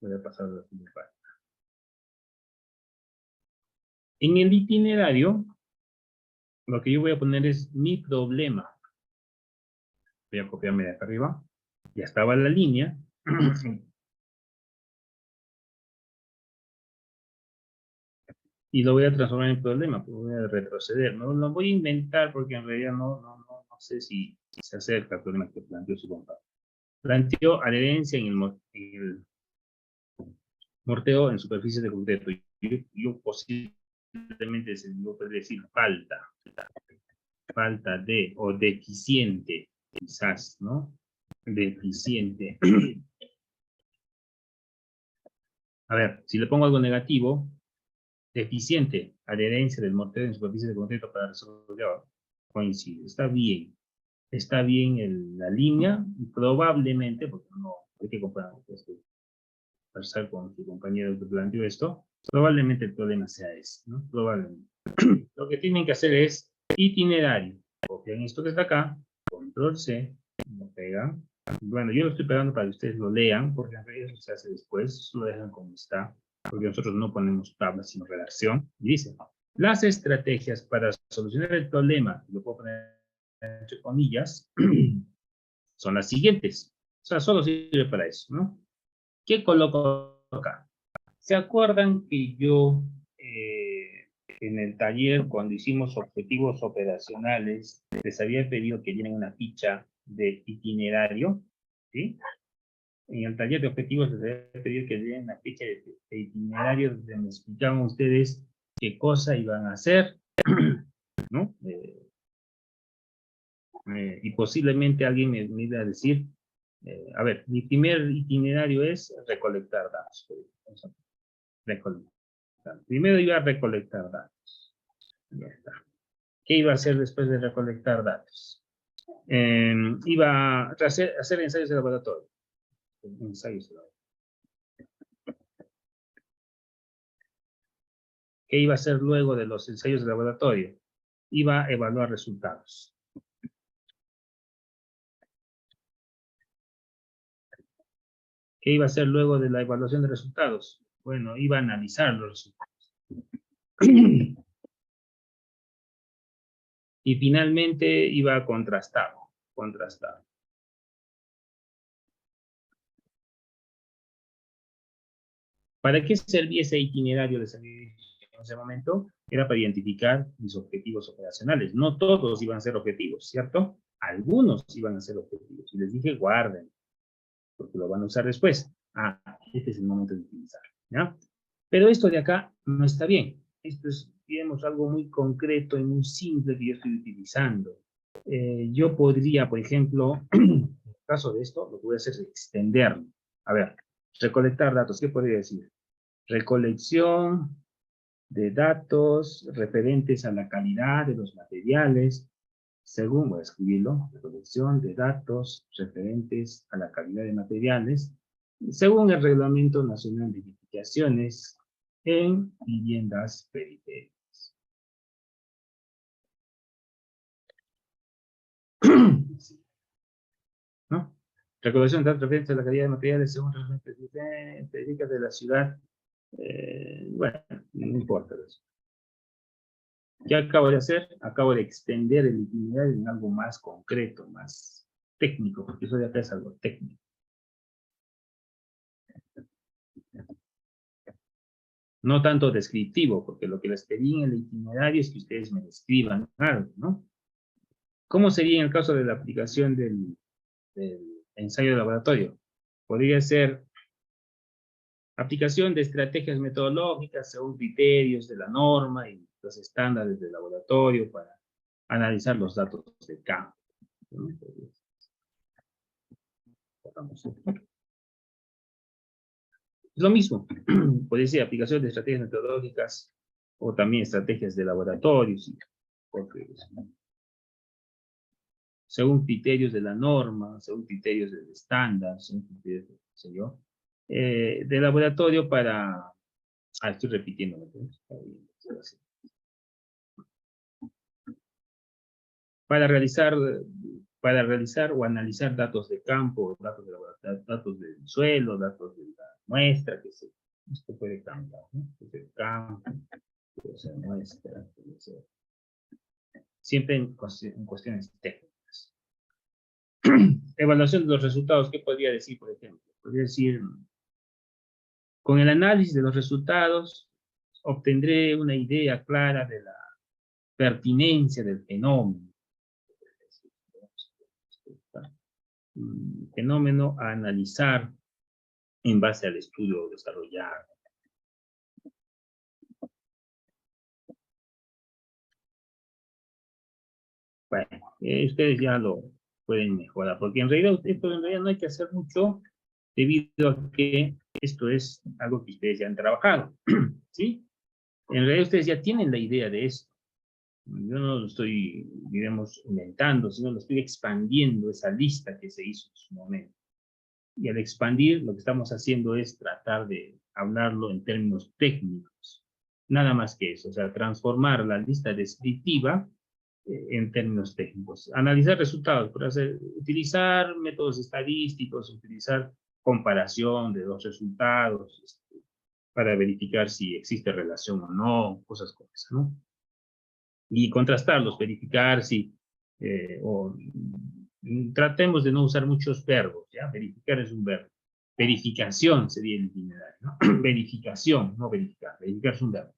Voy a pasar a la siguiente página. En el itinerario, lo que yo voy a poner es mi problema. Voy a copiarme de acá arriba. Ya estaba la línea. Y lo voy a transformar en problema, pues voy a retroceder. No lo voy a inventar porque en realidad no sé si se acerca al problema que planteó su compadre. Planteó adherencia en el morteo en superficies de concreto. Yo posiblemente yo podría decir falta de, o deficiente, quizás, ¿no? Deficiente. A ver, si le pongo algo negativo, deficiente adherencia del mortero en superficie de concreto para resolver, coincide, está bien. Está bien la línea, y probablemente, porque no hay que conversar con su compañero que planteó esto, probablemente el problema sea ese, ¿no? Probablemente. Lo que tienen que hacer es itinerario. Copian esto que está acá, control C, Lo pegan. Bueno, yo lo estoy pegando para que ustedes lo lean, porque en realidad eso se hace después, lo dejan como está, porque nosotros no ponemos tablas, sino redacción. Y dice, las estrategias para solucionar el problema, lo puedo poner entre comillas, son las siguientes. O sea, solo sirve para eso, ¿no? ¿Qué coloco acá? ¿Se acuerdan que yo en el taller, cuando hicimos objetivos operacionales, les había pedido que llenen una ficha de itinerario? ¿Sí? En el taller de objetivos les había pedido que llenen una ficha de itinerario donde me explicaban ustedes qué cosa iban a hacer, ¿no? Y posiblemente alguien me iba a decir, a ver, mi primer itinerario es recolectar datos. Recolectar. Primero iba a recolectar datos. Ya está. ¿Qué iba a hacer después de recolectar datos? Iba a hacer ensayos de laboratorio. Ensayos de laboratorio. ¿Qué iba a hacer luego de los ensayos de laboratorio? Iba a evaluar resultados. ¿Qué iba a hacer luego de la evaluación de resultados? Bueno, iba a analizar los resultados. Y finalmente iba a contrastar. ¿Para qué servía ese itinerario de servicio en ese momento? Era para identificar mis objetivos operacionales. No todos iban a ser objetivos, ¿cierto? Algunos iban a ser objetivos. Y les dije, guarden, porque lo van a usar después. Ah, este es el momento de utilizarlo, ¿ya? Pero esto de acá no está bien. Esto es, digamos, algo muy concreto y muy simple que yo estoy utilizando. Yo podría, por ejemplo, en el caso de esto, lo que voy a hacer es extenderlo. A ver, recolectar datos, ¿qué podría decir? Recolección de datos referentes a la calidad de los materiales, según, voy a escribirlo, recolección de datos referentes a la calidad de materiales, según el Reglamento Nacional de Edificaciones en viviendas periféricas. ¿No? Recolección de datos referentes a la calidad de materiales según el Reglamento de la ciudad. Bueno, no importa eso. ¿Qué acabo de hacer? Acabo de extender el itinerario en algo más concreto, más técnico, porque eso de acá es algo técnico. No tanto descriptivo, porque lo que les pedí en el itinerario es que ustedes me describan algo, ¿no? ¿Cómo sería en el caso de la aplicación del ensayo de laboratorio? Podría ser aplicación de estrategias metodológicas según criterios de la norma y los estándares del laboratorio para analizar los datos de campo, ¿no? Es lo mismo, puede ser aplicación de estrategias metodológicas o también estrategias de laboratorios, según criterios de la norma, según criterios del estándar, según criterios de, qué sé yo, de laboratorio para... Ah, estoy repitiendo. Para realizar o analizar datos de campo, datos de laboratorio, datos del suelo, datos de la muestra, que se, esto puede cambiar, ¿no? Puede ser campo, puede ser muestra, puede ser... Siempre en cuestiones técnicas. Evaluación de los resultados, ¿qué podría decir, por ejemplo? Podría decir, con el análisis de los resultados, obtendré una idea clara de la pertinencia del fenómeno. Fenómeno a analizar en base al estudio desarrollado. Bueno, ustedes ya lo pueden mejorar, porque en realidad esto en realidad no hay que hacer mucho debido a que esto es algo que ustedes ya han trabajado, ¿sí? En realidad ustedes ya tienen la idea de esto. Yo no lo estoy, digamos, inventando, sino lo estoy expandiendo, esa lista que se hizo en su momento. Y al expandir, lo que estamos haciendo es tratar de hablarlo en términos técnicos. Nada más que eso, o sea, transformar la lista descriptiva en términos técnicos. Analizar resultados, utilizar métodos estadísticos, utilizar comparación de los resultados, para verificar si existe relación o no, cosas como esas, ¿no? Y contrastarlos, verificar si, tratemos de no usar muchos verbos, ¿ya? Verificar es un verbo. Verificación sería el itinerario, ¿no? Verificación, no verificar. Verificar es un verbo.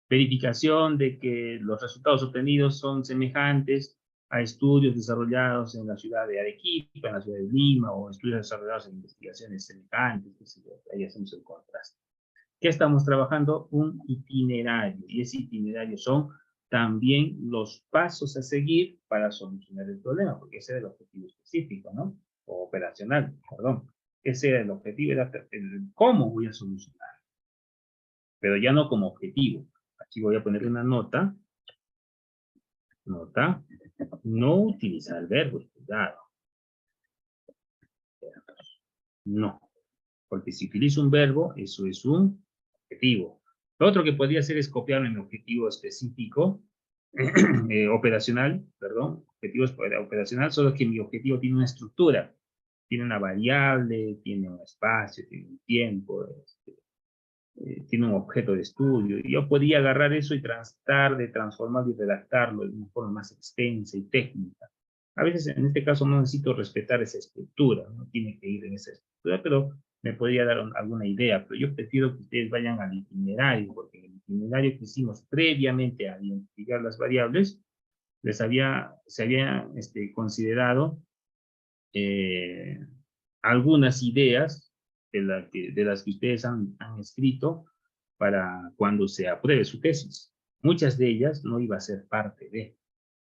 Verificación de que los resultados obtenidos son semejantes a estudios desarrollados en la ciudad de Arequipa, en la ciudad de Lima, o estudios desarrollados en investigaciones semejantes, qué sé yo. Ahí hacemos el contraste. ¿Qué estamos trabajando? Un itinerario, y ese itinerario son también los pasos a seguir para solucionar el problema, porque ese era el objetivo específico, ¿no? O operacional, perdón. Ese era el objetivo, era el cómo voy a solucionar, pero ya no como objetivo. Aquí voy a ponerle una nota, no utilizar el verbo, cuidado. No, porque si utilizo un verbo, eso es un objetivo. Lo otro que podría hacer es copiarme mi objetivo específico, operacional, perdón, objetivo operacional, solo que mi objetivo tiene una estructura, tiene una variable, tiene un espacio, tiene un tiempo, tiene un objeto de estudio, y yo podría agarrar eso y tratar de transformarlo y redactarlo de una forma más extensa y técnica. A veces, en este caso, no necesito respetar esa estructura, no tiene que ir en esa estructura, pero me podría dar alguna idea, pero yo prefiero que ustedes vayan al itinerario, porque en el itinerario que hicimos previamente a identificar las variables, se había considerado algunas ideas de las que ustedes han escrito para cuando se apruebe su tesis. Muchas de ellas no iba a ser parte de,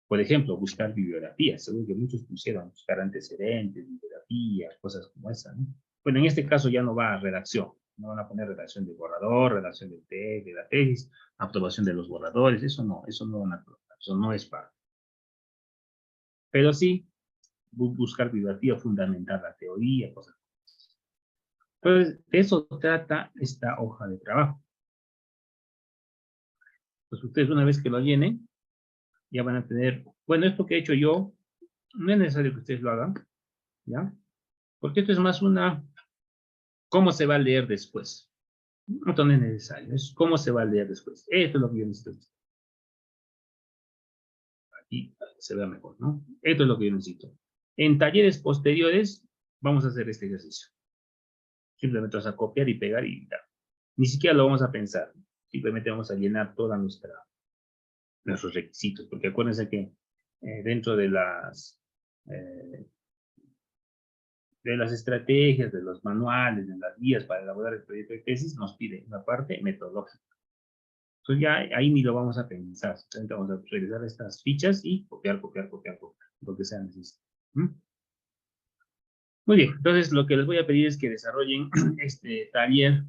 por ejemplo, buscar bibliografías. Seguro que muchos pusieron buscar antecedentes, bibliografías, cosas como esa, ¿no? Bueno, en este caso ya no va a redacción. No van a poner redacción del borrador, redacción del texto, de la tesis, aprobación de los borradores. Eso no van a colocar. Eso no es parte. Pero sí, buscar bibliografía, fundamentar la teoría, cosas. Entonces, de eso trata esta hoja de trabajo. Pues ustedes una vez que lo llenen, ya van a tener, bueno, esto que he hecho yo, no es necesario que ustedes lo hagan, ¿ya? Porque esto es más cómo se va a leer después. Esto no es necesario, es cómo se va a leer después. Esto es lo que yo necesito. Aquí se vea mejor, ¿no? Esto es lo que yo necesito. En talleres posteriores, vamos a hacer este ejercicio. Simplemente vas a copiar y pegar y ya. Ni siquiera lo vamos a pensar. Simplemente vamos a llenar toda nuestros requisitos, porque acuérdense que dentro de las estrategias, de los manuales, de las guías para elaborar el proyecto de tesis, nos pide una parte metodológica. Entonces ya ahí ni lo vamos a pensar, simplemente vamos a revisar estas fichas y copiar, lo que sea necesario. Muy bien, entonces lo que les voy a pedir es que desarrollen este taller,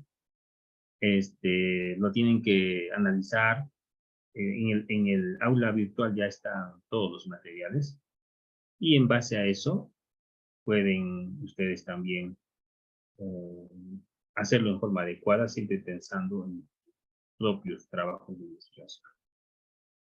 lo tienen que analizar. En el aula virtual ya están todos los materiales, y en base a eso pueden ustedes también hacerlo en forma adecuada, siempre pensando en propios trabajos de investigación.